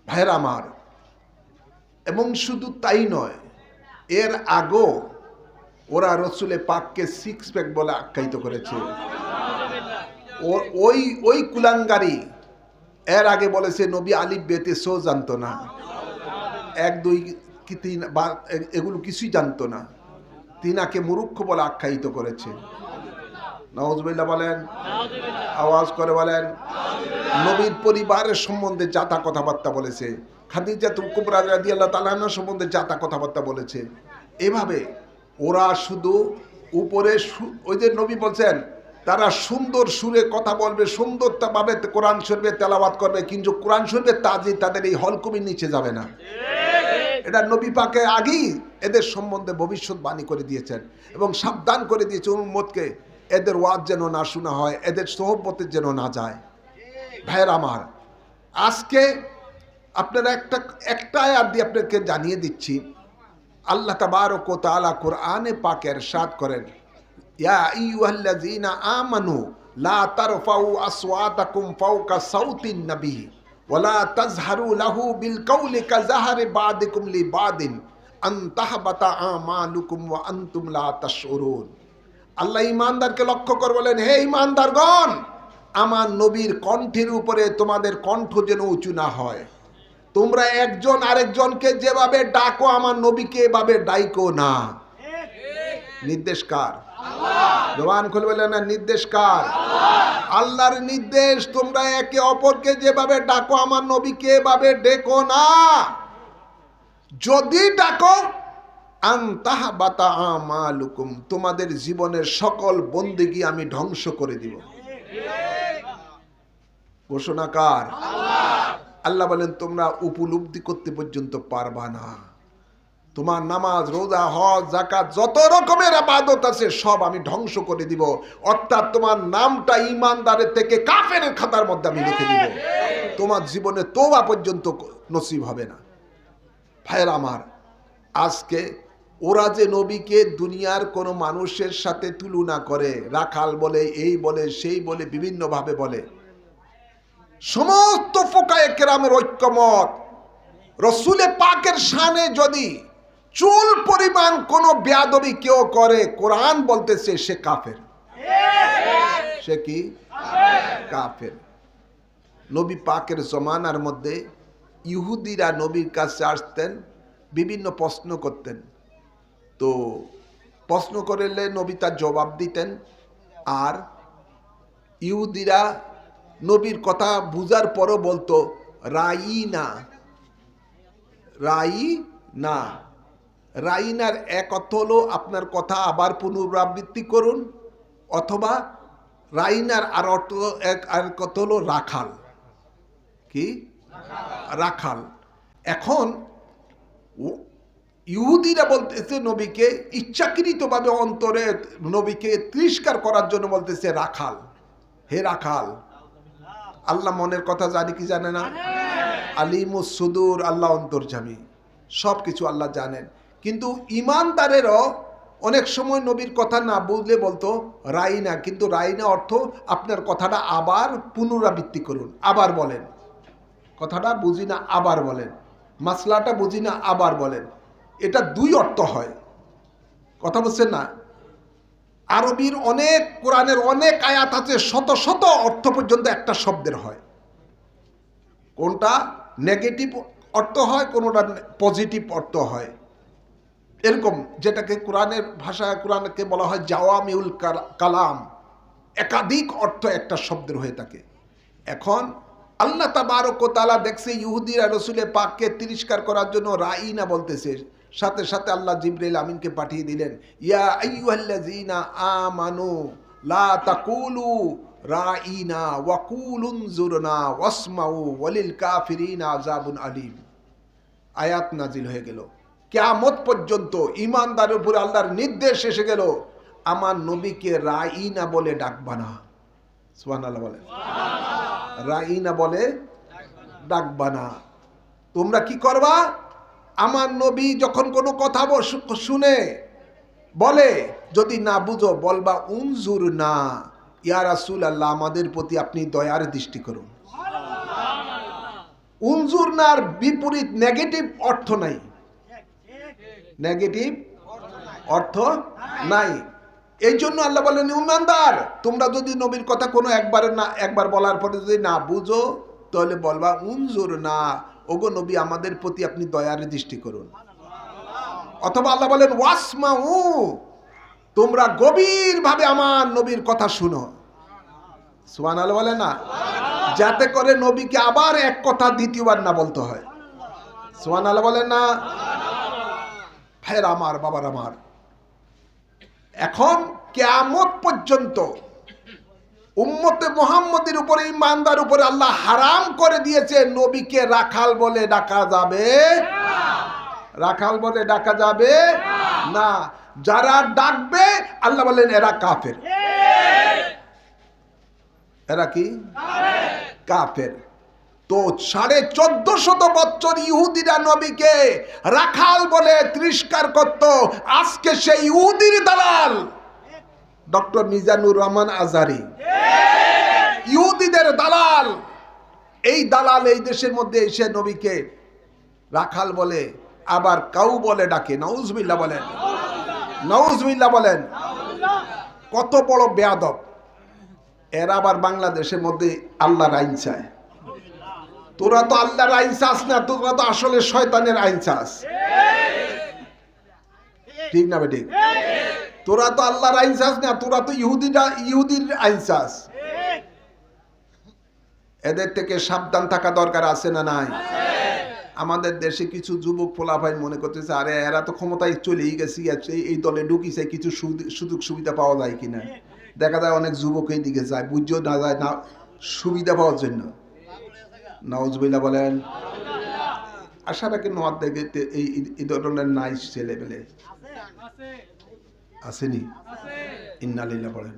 ভাইরা আমার, এবং শুধু তাই নয়, এর আগেও ওরা রসুলে পাককে সিক্স প্যাক বলে আখ্যায়িত করেছে। ওই ওই কুলাঙ্গারি এর আগে বলেছে নবী আলিফ বেতে সো জানতো না, এক দুই কি তিন বা এগুলো কিছুই জানতো না, তিনাকে মুরুক্ষ বলে আখ্যায়িত করেছে। নাউজুবিল্লাহ বলেন, আওয়াজ করে বলেন। নবীর পরিবারের সম্বন্ধে যাতা কথাবার্তা বলেছে, খাদিজাতুল কুবরা রাদিয়াল্লাহু তাআলা আনহা সম্বন্ধে যাতা কথাবার্তা বলেছে। এভাবে ওরা শুধু উপরে ওই যে নবী বলছেন তারা সুন্দর সুরে কথা বলবে, সুন্দরভাবে কোরআন শরীফে তেলাওয়াত করবে, কিন্তু কোরআন শরীফের তাজি তাদের এই হলকুমির নিচে যাবে না। এটা নবী পাকে আগেই এদের সম্বন্ধে ভবিষ্যৎবাণী করে দিয়েছেন এবং সাবধান করে দিয়েছে উম্মতকে, এদের ওয়াজ যেন না শোনা হয়, এদের সোহবতের যেন না যায়। ভাইয়ের আমার, আজকে আপনারা একটা আয়াত দিয়ে আপনাকে জানিয়ে দিচ্ছি। আল্লাহ তাবারক ওয়া তাআলা কোরআনে পাকে ইরশাদ করেন, ইয়া আইয়ুহাল্লাযীনা আমানু লা তারফাউ আসওয়াতাকুম ফাওকা সাউতিন নবী ওয়া লা তাজহারু লাহু বিল কাওলি কাযাহরি বাদিকুম লিবাদিন আন তাহবাতা আমালুকুম ওয়া আনতুম লা তাশউরুন। আল্লাহ ঈমানদারকে লক্ষ্য করে বলেন, হে ঈমানদারগণ, আমার নবীর কণ্ঠের উপরে তোমাদের কণ্ঠ যেন উঁচু না হয়। তোমরা একজন আরেকজনকে যেভাবে ডাকো আমার নবীকে এভাবে ডাইকো না। নির্দেশ কার? জবান খুলে বলেন না, নির্দেশ কার? আল্লাহর নির্দেশ। তোমরা একে অপরকে যেভাবে ডাকো আমার নবীকে এভাবে ডেকো না। যদি ডাকো আনতাহবাতা আমালুকুম, তোমাদের জীবনের সকল বন্দেগী আমি ধ্বংস করে দিব। ঘোষণা কার? আল্লাহ বলেন তোমরা উপলব্ধি করতে পর্যন্ত পারবা না। তোমার নামাজ, রোজা, হজ, যাকাত, যত রকমের ইবাদত আছে সব আমি ধ্বংস করে দিব। অর্থাৎ তোমার নামটা ঈমানদারের থেকে কাফেরের খাতার মধ্যে আমি লিখে দিব। তোমার জীবনে তওবা পর্যন্ত নসিব হবে না। ভাইয়ের আমার, আজকে ওরা যে নবীকে দুনিয়ার কোনো মানুষের সাথে তুলনা করে, রাখাল বলে, এই বলে, সেই বলে, বিভিন্নভাবে বলে, সমস্ত ফুকায়ে কেরামের ঐক্যমত, রসুলে পাকের শানে যদি চুল পরিমাণ কোন বেয়াদবি কেউ করে, কোরআন বলতেছে সে কাফের। সে কি? কাফের। নবী পাকের জমানার মধ্যে ইহুদিরা নবীর কাছে আসতেন, বিভিন্ন প্রশ্ন করতেন। তো প্রশ্ন করলে নবী তার জবাব দিতেন। আর ইহুদিরা নবীর কথা বুঝার পরও বলতো রাইনা। রাইনা, রাইনার এক অর্থ হলো আপনার কথা আবার পুনরাবৃত্তি করুন, অথবা রাইনার আর অর্থ আর কত হলো রাখাল। কি? রাখাল। এখন ইহুদিরা বলতেছে নবীকে ইচ্ছাকৃতভাবে অন্তরে নবীকে তিরস্কার করার জন্য বলতেছে রাখাল। হে রাখাল। আল্লাহ মনের কথা জানি কি জানে না? আলিমুস সুদূর, আল্লাহ অন্তর্যামী, সব কিছু আল্লাহ জানেন। কিন্তু ঈমানদারেরও অনেক সময় নবীর কথা না বুঝলে বলতো রাইনা, কিন্তু রাইনা অর্থ আপনার কথাটা আবার পুনরাবৃত্তি করুন, আবার বলেন। কথাটা বুঝি না, আবার বলেন। মাসলাটা বুঝি না, আবার বলেন। এটা দুই অর্থ হয়। কথা বলছেন না? আরবির অনেক, কোরআনের অনেক আয়াত আছে, শত শত অর্থ পর্যন্ত একটা শব্দের হয়। কোনটা নেগেটিভ অর্থ হয়, কোনটা পজিটিভ অর্থ হয়। এরকম যেটাকে কোরআনের ভাষায় কোরআনকে বলা হয় জাওয়ামিউল কালাম, একাধিক অর্থ একটা শব্দের হয়ে থাকে। এখন আল্লাহ তাবারক ওয়া তাআলা দেখছে ইহুদিরা রসুলে পাককে তিরস্কার করার জন্য রাইনা বলতেছে, সাথে সাথে আল্লাহ জিবরাইল আমিনকে পাঠিয়ে দিলেন, ইয়া আইয়ুহাল্লাযীনা আমানু লা তাকুলু রাইনা ওয়া কুলু উনজুরনা ওয়াসমাউ ওয়ালিল কাফিরিনা আযাবুন আলীম। আয়াত নাজিল হয়ে গেল। কিয়ামত পর্যন্ত ঈমানদারের উপর আল্লাহর নির্দেশ এসে গেল, আমার নবীকে রাইনা বলে ডাকবা না। সুবহানাল্লাহ বলে। রাইনা বলে ডাকবা না। তোমরা কি করবা? আমার নবী যখন কোনো কথা শুনে বলে, যদি না বুঝো বলবা উনজুর না, ইয়া রাসূলুল্লাহ আমাদের প্রতি আপনি দয়ার দৃষ্টি করুন। উনজুর নার বিপরীত নেগেটিভ অর্থ নাই, নেগেটিভ অর্থ নাই। এই জন্য আল্লাহ বলেন, ইমানদার তোমরা যদি নবীর কথা কোনো একবার বলার পরে যদি না বুঝো তাহলে বলবা উনজুর না, ওগো নবী আমাদের প্রতি আপনি দয়ার দৃষ্টি করুন। অথবা আল্লাহ বলেন ওয়াসমাউ, তোমরা গভীর ভাবে আমার নবীর কথা শুনো। সুবহানাল্লাহ বলেন না, যাতে করে নবীকে আবার এক কথা দ্বিতীয়বার না বলতে হয়। সুবহানাল্লাহ বলেন না। ফের আমার বাবার আমার, এখন কিয়ামত পর্যন্ত উম্মতে মুহাম্মদের উপরে, ইমানদার উপরে আল্লাহ হারাম করে দিয়েছে নবীকে রাখাল বলে ডাকা যাবে, রাখাল বলে ডাকা যাবে না। যারা ডাকবে আল্লাহ বলেন এরা কাফের। এরা কি? কাফের। তো 1450 বছর ইহুদিরা নবীকে রাখাল বলে তিরস্কার করত। আজকে সেই ইহুদির দালাল ডক্টর মিজানুর রহমান আজহারি, ইহুদিদের দালাল, এই দালাল এই দেশের মধ্যে এসে নবীকে রাখাল বলে, আবার কাউ বলে ডাকে। নাউজুবিল্লাহ বলেন, নাউজুবিল্লাহ বলেন। কত বড় বেয়াদব এরা। আবার বাংলাদেশের মধ্যে আল্লাহর আইন চায়। তোরা তো আল্লাহর আইন চাস না, তোরা তো আসলে শয়তানের আইন চাস। ঠিক না বেঠিক? তোরা তো আল্লাহর আইন চাস না, তোরা তো ইহুদির আইন চাস। এদের থেকে সাবধান থাকা দরকার আছে না নাই? আমাদের দেশে কিছু যুবক পোলাপাইন মনে করতেছে, আরে এরা তো ক্ষমতায় চলেই গেছি, এই দলে ঢুকিছে, কিছু সুযোগ সুবিধা পাওয়া যায় কিনা। দেখা যায় অনেক যুবক এই দিকে যায়, বুঝতেও না যায় না, সুবিধা পাওয়ার জন্য। নাউজুবিল্লাহ বলেন। আশা রাখি নোয়ার দেখে এই ধরনের নাইস ছেলে পেলে আসেনি। ইন্না লিল্লাহি বলেন,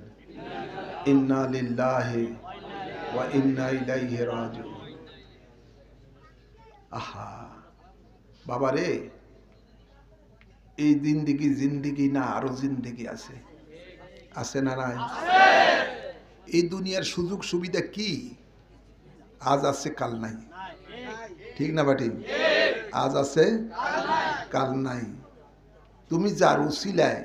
ইন্না লিল্লাহি ওয়া ইন্না ইলাইহি রাজিউন। আহা বাবা রে, এই জিন্দিগি না আরো জিন্দিগি আছে, আছে না নাই? এই দুনিয়ার সুযোগ সুবিধা কি? আজ আছে কাল নাই, ঠিক না বাটি? আজ আছে কাল নাই। তুমি যার উসিলায়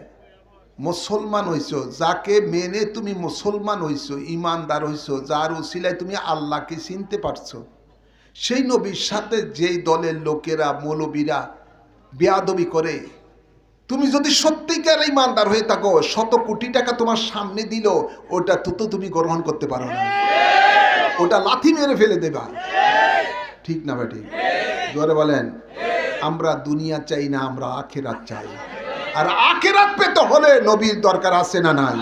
মুসলমান হইছো, যাকে মেনে তুমি মুসলমান হইছো, ইমানদার হইছো, যার উসিলায় তুমি আল্লাহকে চিনতে পারছো, সেই নবীর সাথে যেই দলের লোকেরা মৌলবীরা বেয়াদবি করে, তুমি যদি সত্যিকার ইমানদার হয়ে থাকো, 100 কোটি টাকা তোমার সামনে দিল, ওটা তো তুমি গ্রহণ করতে পারো না, ওটা লাথি মেরে ফেলে দেবা। ঠিক না বেটি? জোরে বলেন। আমরা দুনিয়া চাই না, আমরা আখিরাত চাই। আর আখিরাত পেতে হলে নবীর দরকার আছে না নাই?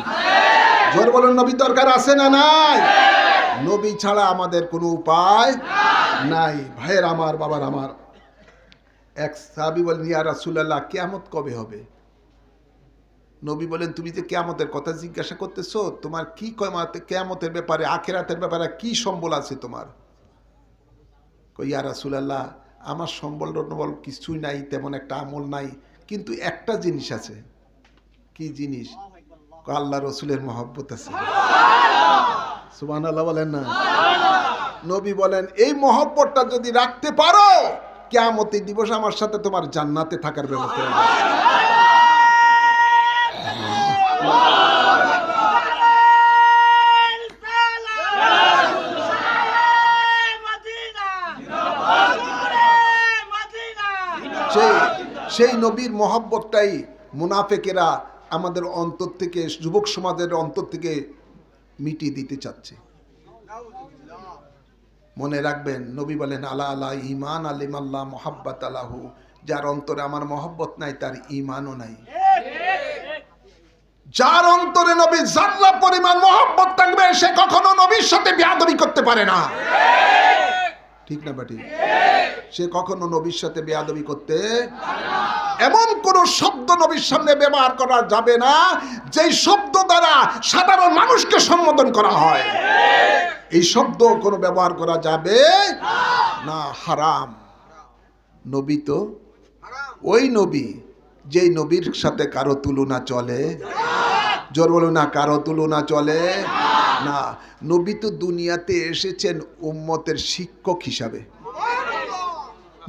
জোরে বলেন, নবীর দরকার আছে না নাই? নবী ছাড়া আমাদের কোনো উপায় নাই। ভাইয়ের আমার, বাবার আমার, এক সাহাবী বলেন, ইয়া রাসূলুল্লাহ কিয়ামত কবে হবে? নবী বলেন, তুমি যে কিয়ামতের কথা জিজ্ঞাসা করতেছো, তোমার কি কিয়ামতের ব্যাপারে, আখিরাতের ব্যাপারে কি সম্বল আছে তোমার? কই ইয়া রাসূলুল্লাহ আমার সম্বল কিছুই নাই, তেমন একটা আমল নাই, কিন্তু একটা জিনিস আছে। কি জিনিস? আল্লাহ রসুলের মহব্বত আছে। সুবহানাল্লাহ বলেন না। নবী বলেন, এই মহব্বতটা যদি রাখতে পারো, কিয়ামতের দিবস আমার সাথে তোমার জান্নাতে থাকার ব্যবস্থা হবে। সেই নবীর মহব্বতটাই মুনাফেকেরা আমাদের অন্তর থেকে, যুবক সমাজের অন্তর থেকে মিটিয়ে দিতে চাচ্ছে। মনে রাখবেন, নবী বলেন, আলা আলা ঈমান আলিমাল্লাহ মুহাব্বাত আলাহু, যার অন্তরে আমার মহব্বত নাই তার ঈমানও নাই। যার অন্তরে নবী যারা পরিমাণ মহব্বত থাকবে, সে কখনো নবীর সাথে বেয়াদবি করতে পারে না। ঠিক না বাটি? সে কখনো নবীর সাথে বেয়াদবি করতে, এমন কোন শব্দ নবীর সামনে ব্যবহার করা যাবে না যেই শব্দ দ্বারা সাধারণ মানুষকে সম্বোধন করা হয়। এই শব্দ কোনো ব্যবহার করা যাবে না, হারাম। নবী তো ওই নবী যেই নবীর সাথে কারো তুলনা চলে, জোর বলো না, কারো তুলনা চলে না। নবী তো দুনিয়াতে এসেছেন উম্মতের শিক্ষক হিসাবে।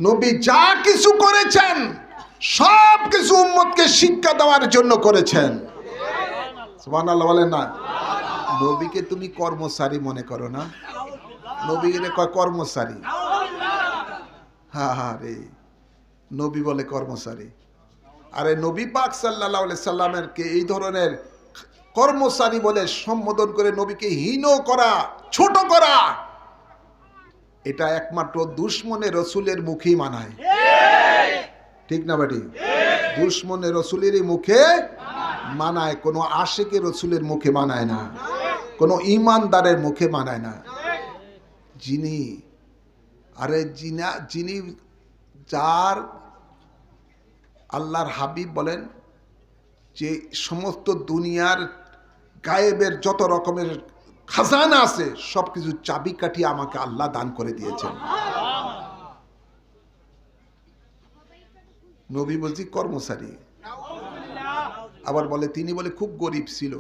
নবী যা কিছু করেছেন সব কিছু উম্মতকে শিক্ষা দেওয়ার জন্য করেছেন। সুবহানাল্লাহ বলেন না। নবীকে তুমি কর্মচারী মনে করো না, নবীকে কয় কর্মচারী। হ্যাঁ রে, নবী বলে কর্মচারী। আরে নবী পাক সাল্লাল্লাহু আলাইহি সাল্লামের কে এই ধরনের কর্মচারী বলে সম্বোধন করে নবীকে হীন করা, ছোট করা, এটা একমাত্র দুশমনে রসুলের মুখেই মানায়। ঠিক না বেটি? দুশমনে রসুলেরই মুখে মানায়, কোনো আশিকে রসুলের মুখে মানায় না, কোনো ইমানদারের মুখে মানায় না। যিনি যার আল্লাহর হাবিব বলেন যে সমস্ত দুনিয়ার গায়েবের যত রকমের খাজানা আছে সব কিছু চাবিকাঠি আমাকে আল্লাহ দান করে দিয়েছেন। নবী বলছি কর্মচারী, আবার বলে তিনি বলে খুব গরিব ছিল।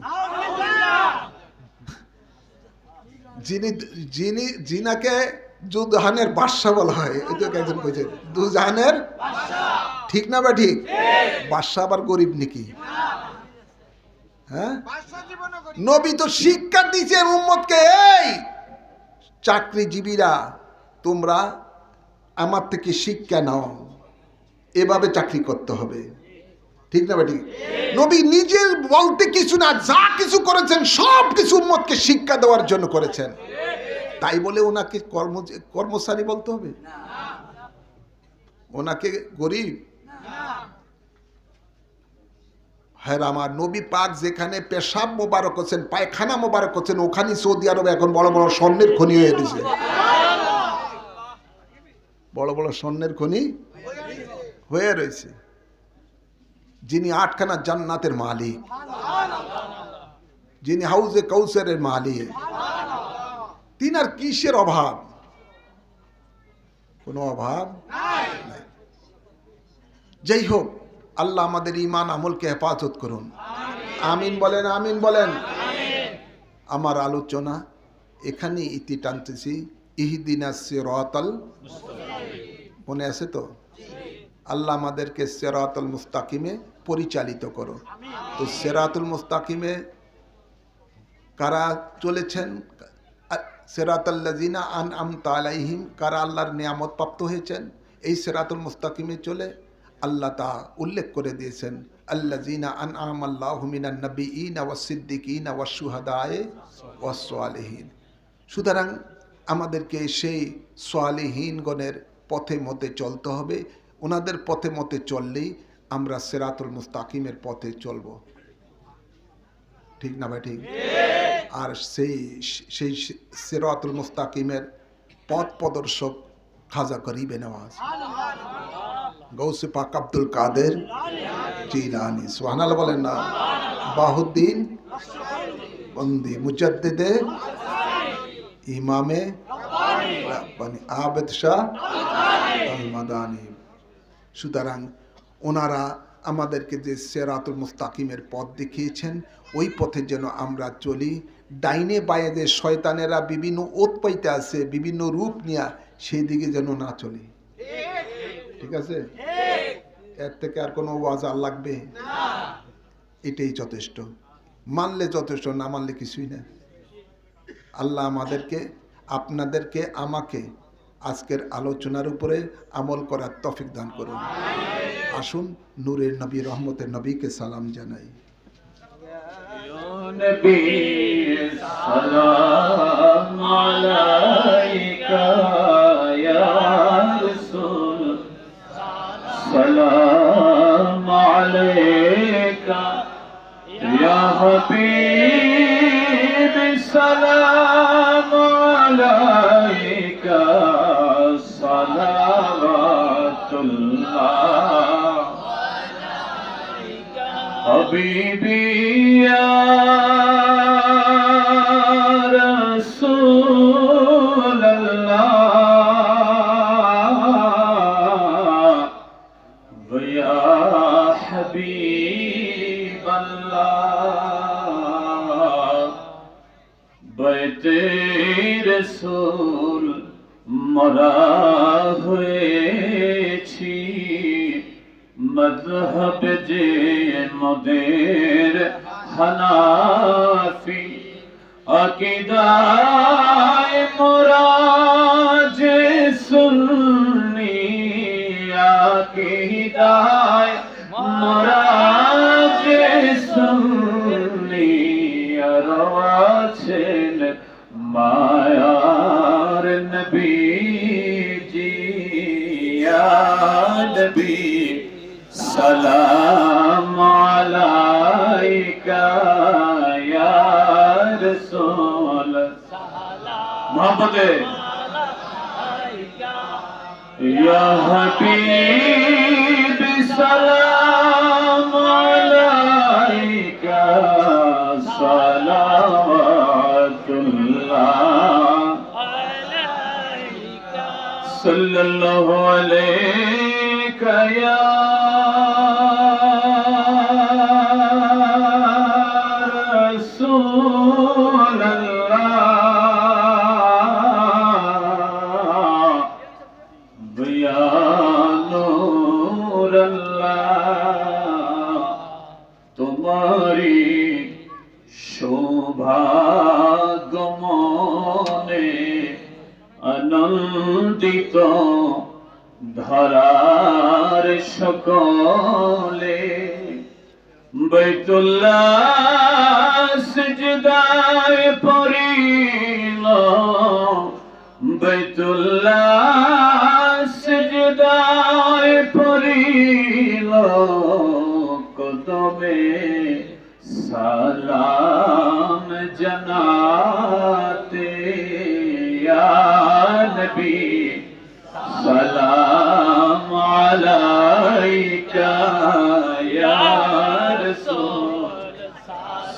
যিনাকে দুজাহানের বাদশা বলা হয়, এই তো একজন কইছে দুজাহানের, ঠিক না বা ঠিক? বাদশা আবার গরিব নাকি? হ্যাঁ, নবী তো শিক্ষা দিয়েছে উম্মতকে, এই চাকরিজীবীরা তোমরা আমার থেকে শিক্ষা নাও, এভাবে চাকরি করতে হবে। ঠিক না বেটি? নবী নিজের বলতে কিছু না, যা কিছু করেছেন সব কিছু উম্মতকে শিক্ষা দেওয়ার জন্য করেছেন। তাই বলে ওনাকে কর্মচারী বলতে হবে? ওনাকে গরিব? হ্যাঁ, আমার নবী পাক যেখানে পেশাব মোবারক হচ্ছেন, পায়খানা মোবারক হচ্ছেন, ওখানে সৌদি আরবে এখন বড় বড় স্বর্ণের খনি হয়ে গেছে। বড় বড় স্বর্ণের খনি হয়ে রয়েছে। যিনি 8খানা জান্নাতের মালিক, যিনি হাউজে কাউসারের মালিক, তিনার কিসের অভাব? কোনো অভাব নাই। যাই হোক, আল্লাহ আমাদের ঈমান আমলকে হেফাজত করুন। আমিন বলেন, আমিন বলেন। আমার আলোচনা এখানে ইতি টানতেছি। ইহদিনাস সিরাতাল মুস্তাকিম, মনে আছে তো? আল্লাহ আমাদেরকে সিরাতুল মুস্তাকিমে পরিচালিত করো। তো সিরাতুল মুস্তাকিমে কারা চলেছেন? সিরাতাল্লাযিনা আনআমতা আলাইহিম, কারা আল্লাহর নিয়ামত প্রাপ্ত হয়েছেন। এই সিরাতুল মুস্তাকিমে চলে আল্লাহ তা উল্লেখ করে দিয়েছেন, আল্লাযিনা আনআমাল্লাহু মিনান নাবিয়িনা ওয়াস সিদ্দিকিনা ওয়াস শুহাদায়ে ওয়াস সালিহিন। সুতরাং আমাদেরকে সেই সালিহিনগণের পথে মতে চলতে হবে। ওনাদের পথে মতে চললেই আমরা সিরাতুল মুস্তাকিমের পথে চলব। ঠিক না ভাই? ঠিক। আর সেই সিরাতুল মুস্তাকিমের পথ প্রদর্শক খাজা গরিবে নওয়াজ, গৌসে পাক আব্দুল কাদের জিলানী, সুবহানাল্লাহ বলেন না। বাহুদ্দিন বন্দি, মুজাদ্দিদে ইমামে রাব্বানী, আবেদ শাহ আল মাদানী। সুতরাং ওনারা আমাদেরকে যে সিরাতুল মুস্তাকিমের পথ দেখিয়েছেন, ওই পথে যেন আমরা চলি। ডাইনে বায়ে যে শয়তানেরা বিভিন্ন ওত পাইতে আছে, বিভিন্ন রূপ নিয়ে, সেই দিকে যেন না চলি। ঠিক আছে? এর থেকে আর কোনো ওয়াজ আর লাগবে? এটাই যথেষ্ট। মানলে যথেষ্ট, না মানলে কিছুই না। আল্লাহ আমাদেরকে, আপনাদেরকে, আমাকে আজকের আলোচনার উপরে আমল করার তৌফিক দান করুন। আসুন নূরের নবী, রহমতের নবীকে সালাম জানাই। নবী সালাম আলাইকা ইয়া রাসূল, সালাম আলাইকা ইয়া হাবিব, সালাম আলাইকা সালাওয়াতুল্লাহ হাবিবি ইয়া রাসূলুল্লাহ, ইয়া हबीब अल्लाह बैते रसूल मरा হয়েছি मذहब जे मोदेर हनाफी अकीदाए मोरा जे सुन्नी अकीदाए मोरा जे सुन्नी रवाचेन मायार नबी जी या नबी सलाम अलैका या रसूल मोहब्बत या हबीब सलाम अलैका सलावतुल्लाह अलैका सल्लल्लाहु अलैका या रसूल अल्लाह या नूर अल्लाह तुम्हारी शोभा गमने आनंदित धरार सकले बैतुल्लाह सिजदाए पड़िल बैतुल्लाह सिजदाए पड़िल कदमे सलाम जनाते या नबी सलाम अलैका या रसूल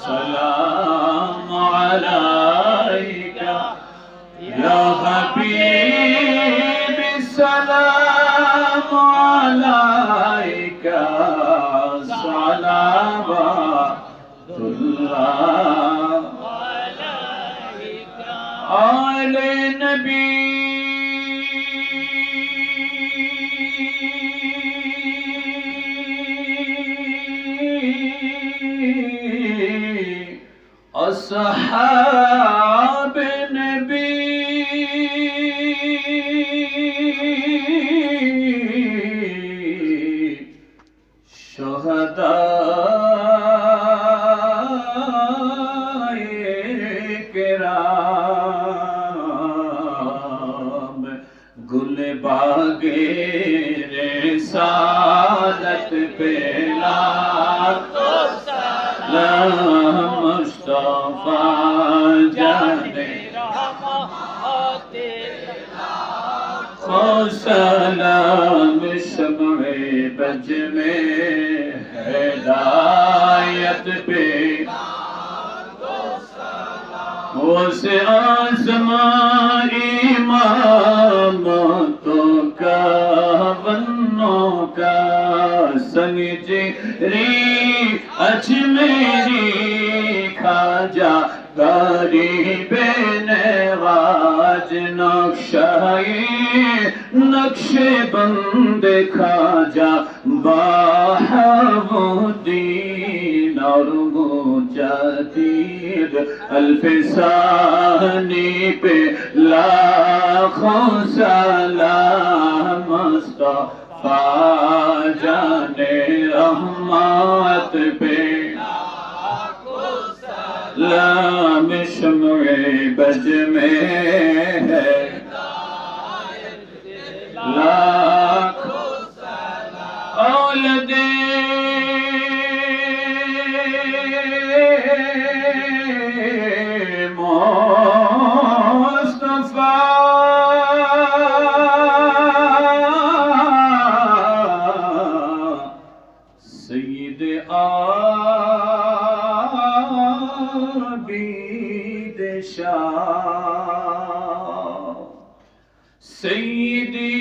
सलाम अलैका या हबीब सलाम अलैका सलावतुल्लाह अलैका आले नबी अस्हाब नबी शुहदाए किराम गुल बागे रिसालत पे लाखो सलाम मुस्तफा जाने लाखो सलाम शम्ए बज में हिदायत पे उस आसमां इमामतों का वन्नों का संजरी अजमेरी खाजा गरीबे नवाज नक्शाए नक्शे बंद खाजा बाहुद्दीन और मुजाहिद अल्फसानी पे लाखों सलाम मुस्तफा जाने रहमत पे लाम शम्ए बज में है लाखों सलाम औलदे मुस्तफा सय्यद आबिद शाह सय्यदी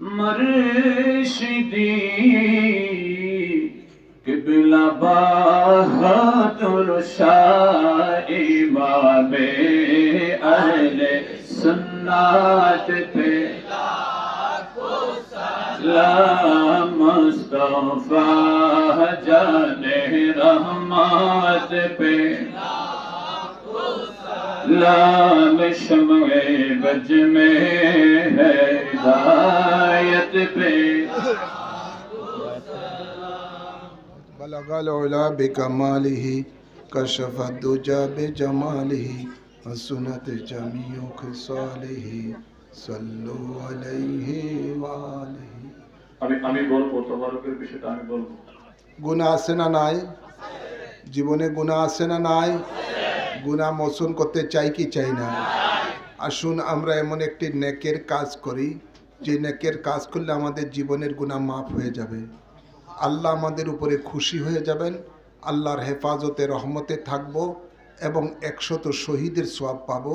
मुर्शिदी किबला बहादुर शाह इमामे अहले सुन्नत पे सलाम मुस्तफा जाने रहमत पे लाम शम्ए बज में है हिदायत पे बलगल उला बिकमालिही कशफ दुजा बिजमालिही हसनत जमीउ खिसालिही सल्लु अलैहि वालिही। আমি বলবো তবারকের বিষয়টা আমি বলবো। গুনাহ আছে না নাই? জীবনে গুনাহ আছে না নাই? গুনাহ মোচন করতে চাই কি চাই না? আসুন আমরা এমন একটি নেকের কাজ করি যে নেকের কাজ করলে আমাদের জীবনের গুনাহ মাফ হয়ে যাবে, আল্লাহ আমাদের উপরে খুশি হয়ে যাবেন, আল্লাহর হেফাজতে রহমতে থাকবো এবং 100 শহীদের সওয়াব পাবো,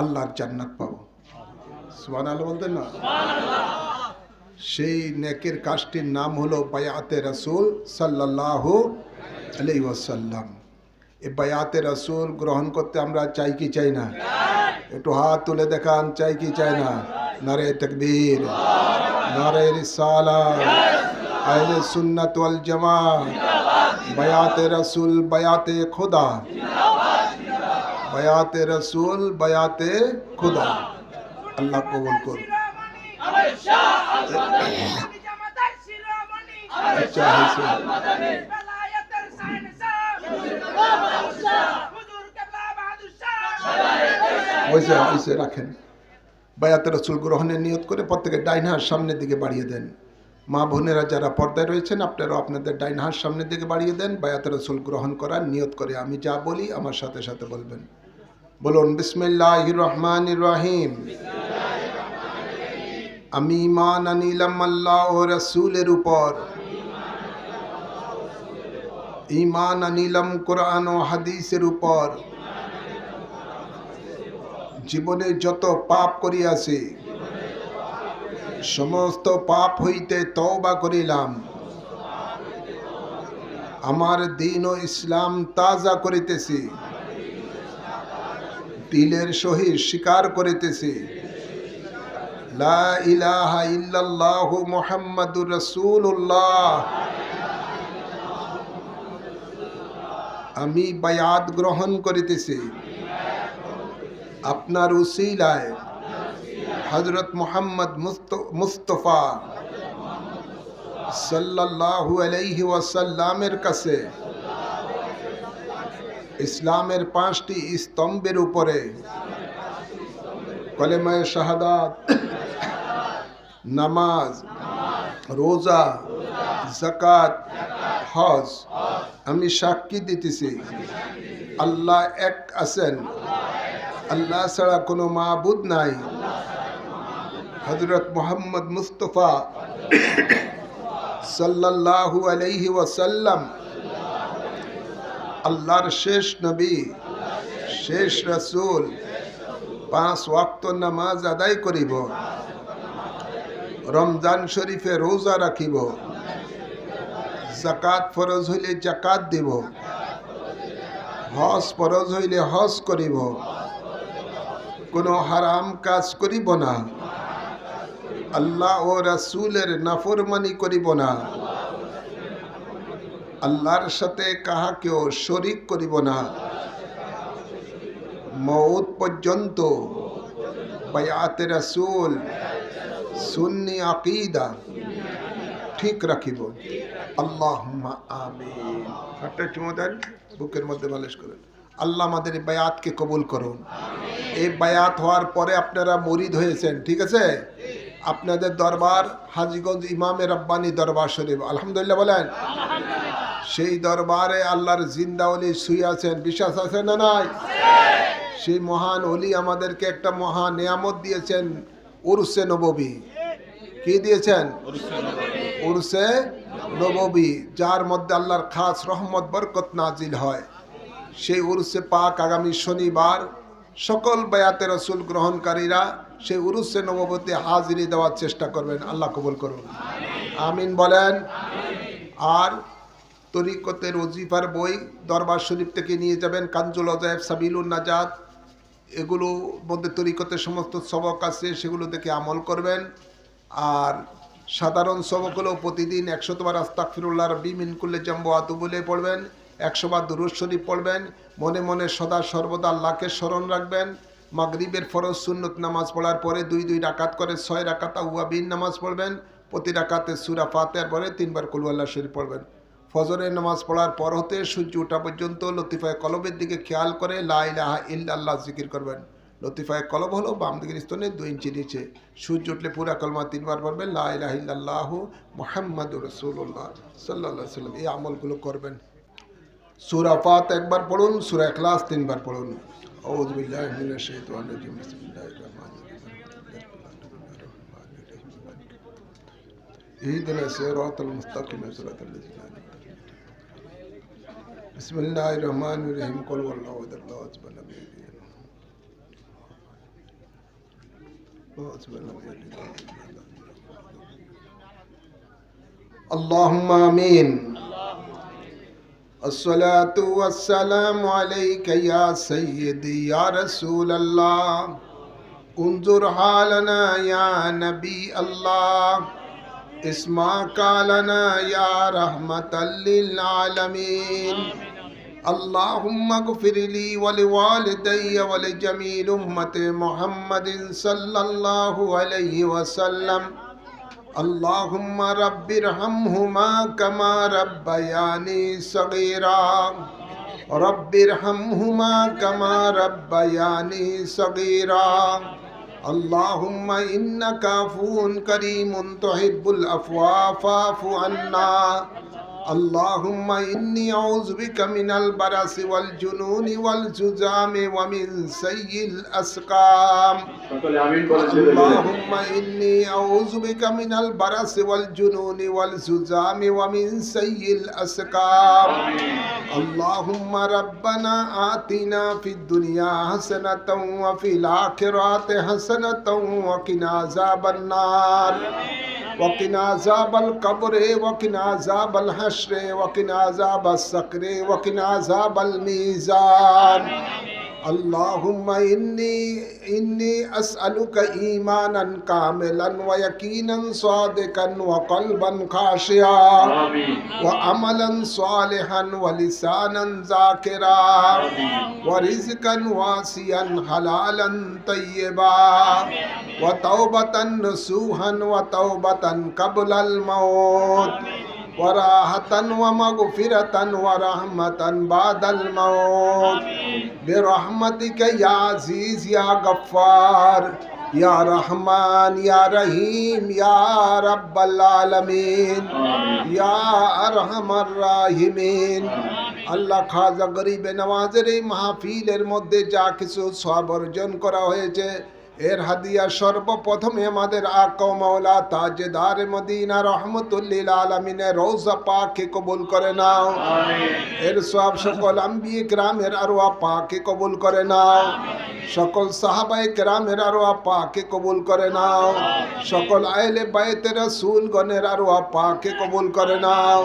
আল্লাহর জান্নাত পাবো। সুবহানাল্লাহ বলতেন না? সেই নেকের কাজটির নাম হলো বায়াতে রাসূল সাল্লাল্লাহু আলাইহি ওয়াসাল্লাম। এই বায়াতে রাসূল গ্রহণ করতে আমরা চাই কি চাই না? একটু হাত তুলে দেখান, চাই কি চাই না? নারে তাকবীর, নারে রিসালাত, আহলে সুন্নাত ওয়াল জামাত, বায়াতে রাসূল, বায়াতে খুদা, বায়াতে রাসূল, বায়াতে খুদা। আল্লাহ কবুল করুন। আচ্ছা হয়েছে হয়েছে রাখেন। বায়াতে রাসূল গ্রহণের নিয়ত করে প্রত্যেকে ডাইন হাত সামনের দিকে বাড়িয়ে দেন। মা বোনেরা যারা পর্দায় রয়েছেন আপনারাও আপনাদের ডাইন হাত সামনের দিকে বাড়িয়ে দেন, বায়াতে রাসূল গ্রহণ করার নিয়ত করে। আমি যা বলি আমার সাথে সাথে বলবেন। বলুন বিসমিল্লাহির রহমানির রহিম। আমি ঈমান আনিলাম আল্লাহ ও রাসূলের উপর, ঈমান আনিলাম কোরআন ও হাদিসের উপর। জীবনে যত পাপ করিয়াছি সমস্ত পাপ হইতে তওবা করিলাম। আমার দ্বীন ও ইসলাম তাজা করিতেছি, দিলের সহিত স্বীকার করিতেছি লা ইলাহা ইল্লাল্লাহু মুহাম্মাদুর রাসূলুল্লাহ। আমি বায়াত গ্রহণ করিতেছি আপনার উসিলায় হযরত মুহাম্মদ মুস্তাফা সাল্লাল্লাহু আলাইহি ওয়াসাল্লামের কাছে ইসলামের 5টি স্তম্ভের উপরে কলেমায়ে শাহাদাত, নামাজ, রোজা, যাকাত, হজ আমি সাক্ষী দিতেছি আল্লাহ এক আছেন, আল্লাহ ছাড়া কোনো মাবুদ নাই। হযরত মুহাম্মদ মুস্তাফা সাল্লাল্লাহু আলাইহি ওয়াসাল্লাম আল্লাহর শেষ নবী, শেষ রাসূল। 5 ওয়াক্ত নামাজ আদায় করিব, রমজান শরীফে রোজা রাখিব, যাকাত ফরজ হইলে যাকাত দিব, হজ ফরজ হইলে হজ করিব, কোনো হারাম কাজ করিব না, আল্লাহ ও রাসূলের নাফরমানি করিব না, আল্লাহর সাথে কাহাকেও শরীক করিব না। মওত পর্যন্ত বায়াতে রাসূল সুন্নি আকীদা ঠিক রাখিব। আল্লাহুম্মা আমিন। হাতটা চুমো দেন, বুকের মধ্যে মালিশ করেন। আল্লাহ আমাদের এই বায়াতকে কবুল করুন। এই বায়াত হওয়ার পরে আপনারা মুরিদ হয়েছেন, ঠিক আছে? আপনাদের দরবার হাজীগঞ্জ ইমামে রব্বানী দরবার শরীফ, আলহামদুলিল্লাহ বলেন। সেই দরবারে আল্লাহর জিন্দা ওলি শুয়ে আছেন, বিশ্বাস আছে না নাই? সেই মহান ওলি আমাদেরকে একটা মহা নিয়ামত দিয়েছেন, উরসে নববী। কি দিয়েছেন? উরসে নববী, যার মধ্যে আল্লাহর খাস রহমত বরকত নাজিল হয়। সেই উরসে পাক আগামী শনিবার সকল বায়াতে রাসূল গ্রহণকারীরা সেই উরুসে নববতে হাজিরি দেওয়ার চেষ্টা করবেন। আল্লাহ কবুল করুন, আমিন বলেন। আর তরিকতের ওজিফার বই দরবার শরীফ থেকে নিয়ে যাবেন, কানজুল অজায়েব, সাবিলুন নাজাত, এগুলো মধ্যে তরিকতের সমস্ত সবক আছে, সেগুলো দেখে আমল করবেন। আর সাধারণ সবক হলো প্রতিদিন 100 বার আস্তাগফিরুল্লাহ রাব্বি মিন কুল্লি জামবি ওয়া আতুবু ইলাইহি পড়বেন, 100 বার দুরূদ শরীফ পড়বেন, মনে মনে সদা সর্বদা আল্লাহকে স্মরণ রাখবেন। মাগরিবের ফরজ সুন্নত নামাজ পড়ার পরে 2 রাকাত করে 6 রাকাত আউয়াবিন নামাজ পড়বেন। প্রতি রাকাতে সূরা ফাতিহার পরে 3 বার কুল আল্লাহ শরীফ পড়বেন। ফজরের নামাজ পড়ার পর হতে সূর্য ওঠা পর্যন্ত লতিফায়ে কলবের দিকে খেয়াল করে লা ইলাহা ইল্লাল্লাহ জিকির করবেন। লতিফায়ে কলব হলো বাম দিকের স্তনে 2 ইঞ্চি নিচে। সূর্য উঠলে পুরা কলমা 3 বার পড়বেন, লা ইলাহা ইল্লাল্লাহু মুহাম্মাদুর রাসূলুল্লাহ সাল্লাল্লাহু আলাইহি ওয়াসাল্লাম। এই আমলগুলো করবেন। সূরা ফাতিহা একবার পড়ুন, সূরা ইখলাস 3 বার পড়ুন। আউযু বিল্লাহি মিনাশ শাইতানির রাজিম, বিসমিল্লাহির রহমানির রহিম। ইহদিনাস সিরাতাল মুস্তাকিম, সিরাতাল লাযিনা বিসমিল্লাহির রহমানির রহিম। কুল হুয়াল্লাহু আহাদ, আল্লাহু সামাদ, লাম ইয়ালিদ ওয়া লাম ইউলাদ। আল্লাহুম্মা আমিন। الصلاة والسلام عليك يا سيدي يا رسول الله، انظر حالنا يا نبي الله، اسمع قالنا يا رحمة للعالمين. اللهم اغفر لي ولوالدي ولجميع أمة محمد صلى الله عليه وسلم. اللهم رب ارحمهما كما ربياني صغيرا، رب ارحمهما كما ربياني صغيرا. اللهم إنك عفو كريم تحب العفو فاعف عنا. اللهم إني أعوذ بك من البرص والجنون والجذام ومن سيء الأسقام. اللهم إني أعوذ بك من البرص والجنون والجذام ومن سيء الأسقام. اللهم ربنا آتنا في الدنيا حسنة وفي الآخرة حسنة وقنا عذاب النار، وقنا عذاب القبر، وقنا عذاب الحشر، وقنا عذاب السقر، وقنا عذاب الميزان. اللهم إني أسألك إيمانا كاملا ويقينا صادقا وقلبا خاشعا وعملا صالحا ولسانا ذاكرا ورزقا واسعا حلالا طيبا وتوبة نصوحا وتوبة قبل الموت وراحة ومغفرة ورحمة بعد الموت برحمتك يا عزيز يا غفار يا رحمن يا رحيم يا رب العالمين يا أرحم الراحمين. আল্লাহ খাজা গরিবে নওয়াজের এই মাহফিলের মধ্যে যা কিছু সওয়াব অর্জন করা হয়েছে, এর হাদিয়া সর্বপ্রথমে আমাদের আকা মাওলা তাজদার মদিনা রহমতুল লিল আলামিনের রওজা পাকে কবুল করে নাও। এর সওয়াব সকল আম্বিয়ে কেরামের আরওয়াহ পাকে কবুল করে নাও, সকল সাহাবায়ে কেরামের আরওয়াহ পাকে কবুল করে নাও, সকল আহলে বাইতে রাসূলগণের আরওয়াহ পাকে কবুল করে নাও,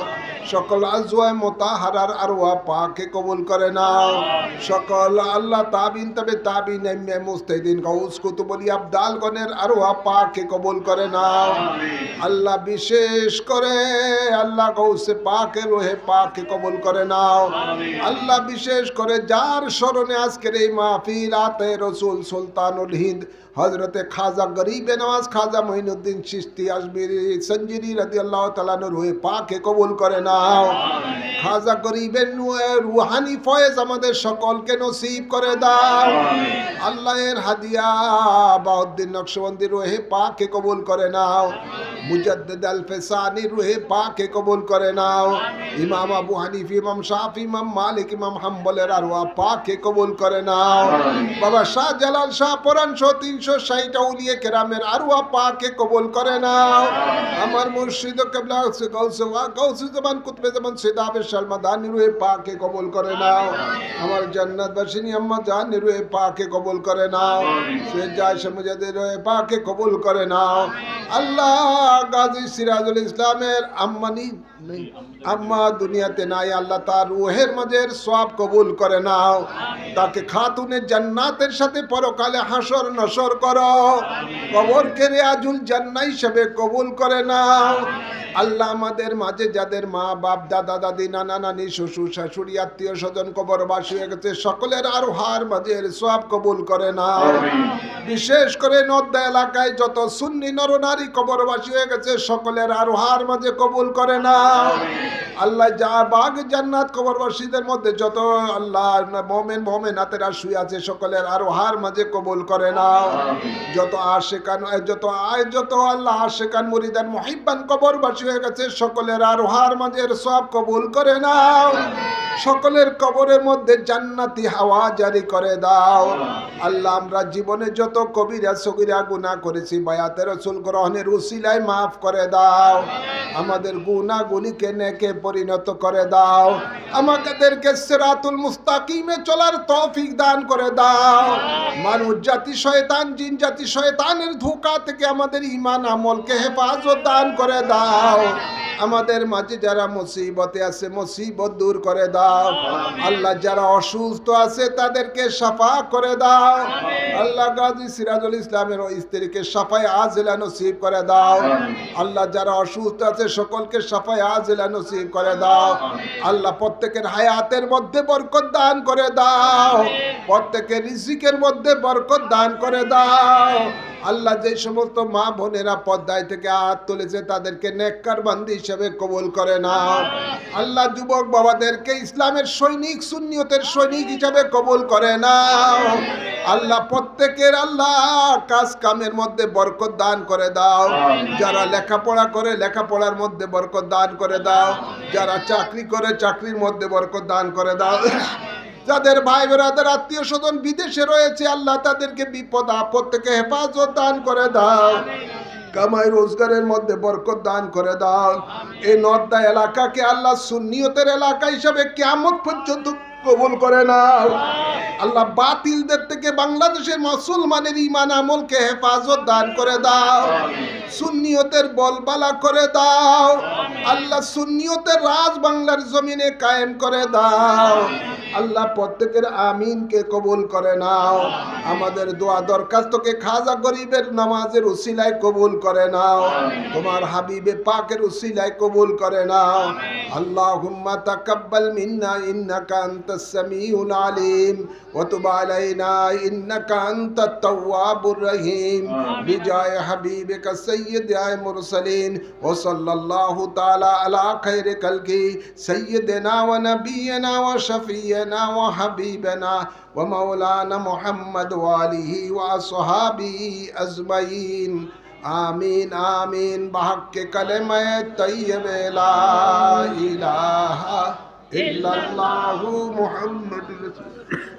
সকল আজওয়ায়ে মুতাহহারার আরওয়াহ পাকে কবুল করে নাও, সকল আল্লাহ তাবিন তবে তাবিন ইমামে মুস্তাহিদিন গাউস কুতুবুল আবদালগণের আরওয়াহ পাকে কবুল করে নাও। আল্লাহ বিশেষ করে আল্লাহ গাউসে পাকে রূহে পাকে কবুল করে নাও। আল্লাহ বিশেষ করে যার স্মরণে আজকের এই মাহফিল আতে রসুল সুলতানুল হিন্দ হযরতে খাজা গরিবে নওয়াজ খাজা মঈনুদ্দিন চিশতি আজমিরি সঞ্জিরি রাদিয়াল্লাহু তাআলা আনহু রূহে পাকে কবুল করে নাও। খাজা গরিবের রুহানি ফয়েজ আমাদের সকলকে নসিব করে দাও। আল্লাহর হাদিয়া বাউদ্দিন নকশবন্দি রূহে পাকে কবুল করে নাও। মুজাদ্দিদ আল ফেসানি রূহে পাকে কবুল করে নাও। ইমাম আবু হানিফা, ইমাম শাফি, ইমাম মালিক, ইমাম হাম্বলের আরওয়াহ পাকে কবুল করে নাও। বাবা শাহজালাল শাহ পরান 300 360 আউলিয়া কেরামের আরওয়াহ পাকে কবুল করে নাও। আমার মুর্শিদ কিবলা গাউসুজ্জামান কুতবে জামান সৈয়দ আবেদ শাহ মাদানী রূহে পাকে কবুল করে নাও। আমার জান্নাতবাসিনী আম্মা জান রূহে পাকে কবুল করে নাও। সৈয়দ জায়শা মুজাদ্দিদ রূহে পাকে কবুল করে নাও। আল্লাহ গাজী সিরাজুল ইসলামের আম্মা দুনিয়াতে নাই, আল্লাহ তার রূহের মাঝের সওয়াব কবুল করে নাও। তাকে খাতুনে জান্নাতের সাথে পরকালে হাসর নসর করো, কবরকে রিয়াজুল জান্নাহ হিসেবে কবুল করে নাও। আল্লাহ আমাদের মাঝে যাদের মা বাপ দাদা দাদি নানা নানি শ্বশুর শাশুড়ি আত্মীয় স্বজন কবরবাসী হয়ে গেছে সকলের আরোহার মাঝের সওয়াব কবুল করে নাও। বিশেষ করে নদ্দা এলাকায় যত সুন্নি নরনারী কবরবাসী হয়ে গেছে সকলের আরোহার মাঝে কবুল করে নাও। আল্লাহ যা বাগ জান্নাত কবরবাসীদের মধ্যে যত আল্লাহ মুমিন মুমিনাতেরা শুয়ে আছে সকলের আরোহার মাঝে কবুল করে নাও। যত আশিকান যত আল্লাহ আশিকান মুরিদান মুহিব্বান কবরবাসী হয়ে গেছে সকলের আরোহার মাঝের সওয়াব কবুল করে নাও। সকলের কবরের মধ্যে জান্নাতি হাওয়া জারি করে দাও। আল্লাহ আমরা জীবনে যত কবিরা সগীরা গুনাহ করেছি বায়াতে রাসূল গ্রহণের উসিলায় মাফ করে দাও। আমাদের গুনাহগুলিকে নেকে পরিণত করে দাও। আমাদেরকে সিরাতুল মুস্তাকিমে চলার তৌফিক দান করে দাও। মানুষ জাতি শয়তান জিন জাতি শয়তানের ধোঁকা থেকে আমাদের ঈমান আমলকে হেফাজত দান করে দাও। আমাদের মাঝে যারা মুসিবতে আছে মুসিবত দূর করে দাও। আল্লাহ যারা অসুস্থ আছে তাদেরকে শাফা করে দাও। আল্লাহ গাজী সিরাজুল ইসলামের ওই স্ত্রীকে শাফায়ে আজিলা নসিব করে দাও। আল্লাহ যারা অসুস্থ আছে সকলকে শাফায়ে আজিলা নসিব করে দাও। আল্লাহ প্রত্যেকের হায়াতের মধ্যে বরকত দান করে দাও। প্রত্যেকের রিজিকের মধ্যে বরকত দান করে দাও। আল্লাহ যে সমস্ত মা বোনেরা পর্দায় থেকে হাত তুলেছে তাদেরকে নেককার বান্দি হিসেবে কবুল করে নাও। আল্লাহ যুবক বাবাদেরকে ইসলামের সৈনিক সুন্নিয়তের সৈনিক হিসেবে কবুল করে নাও। আল্লাহ প্রত্যেকের আল্লাহ কাজ কামের মধ্যে বরকত দান করে দাও। যারা লেখাপড়া করে লেখাপড়ার মধ্যে বরকত দান করে দাও। যারা চাকরি করে চাকরির মধ্যে বরকত দান করে দাও। যাদের ভাই বেরাদের আত্মীয় স্বজন বিদেশে রয়েছে আল্লাহ তাদেরকে বিপদ আপদ থেকে হেফাজত দান করে দাও। কামাই রোজগারের মধ্যে বরকত দান করে দাও। এই নদ্দা এলাকাকে আল্লাহ সুন্নিয়তের এলাকা হিসাবে কিয়ামত পর্যন্ত কবুল করে নাও। আল্লাহ বাতিলদের থেকে বাংলাদেশের মুসলমানের ঈমান আমলকে হেফাজত দান করে দাও। সুন্নিয়তের বলবালা করে দাও। আল্লাহ সুন্নিয়তের রাজ বাংলার জমিনে কায়েম করে দাও। আল্লাহ প্রত্যেকের আমিনকে কবুল করে নাও। আমাদের দোয়া দরখাস্তকে খাজা গরিবের নামাজের উসিলায় কবুল করে নাও। তোমার হাবিবে পাকের উসিলায় কবুল করে নাও। আল্লাহুম্মা তাকাব্বাল মিন্না ইন্নাকা আনতাস সামিউল আলিম ওয়া তুব আলাইনা ইন্নাকা আনতাত তাওয়াবুর রহিম বিজায় হাবিবিকা সাইয়্যিদাল মুরসালিন ওয়া সাল্লাল্লাহু তাআলা আলা খায়রি খালকি সাইয়্যিদিনা ওয়া নাবিয়িনা ওয়া শাফিয়িনা ওয়া হাবিবানা ওয়া মাওলানা মুহাম্মদ ওয়া আলিহি ওয়া আসহাবিহি আজমাইন। আমিন আমিন বাহকে কলেমায়ে তৈয়বে লা ইলাহা ইল্লাল্লাহু মুহাম্মাদুর রাসূলুল্লাহ।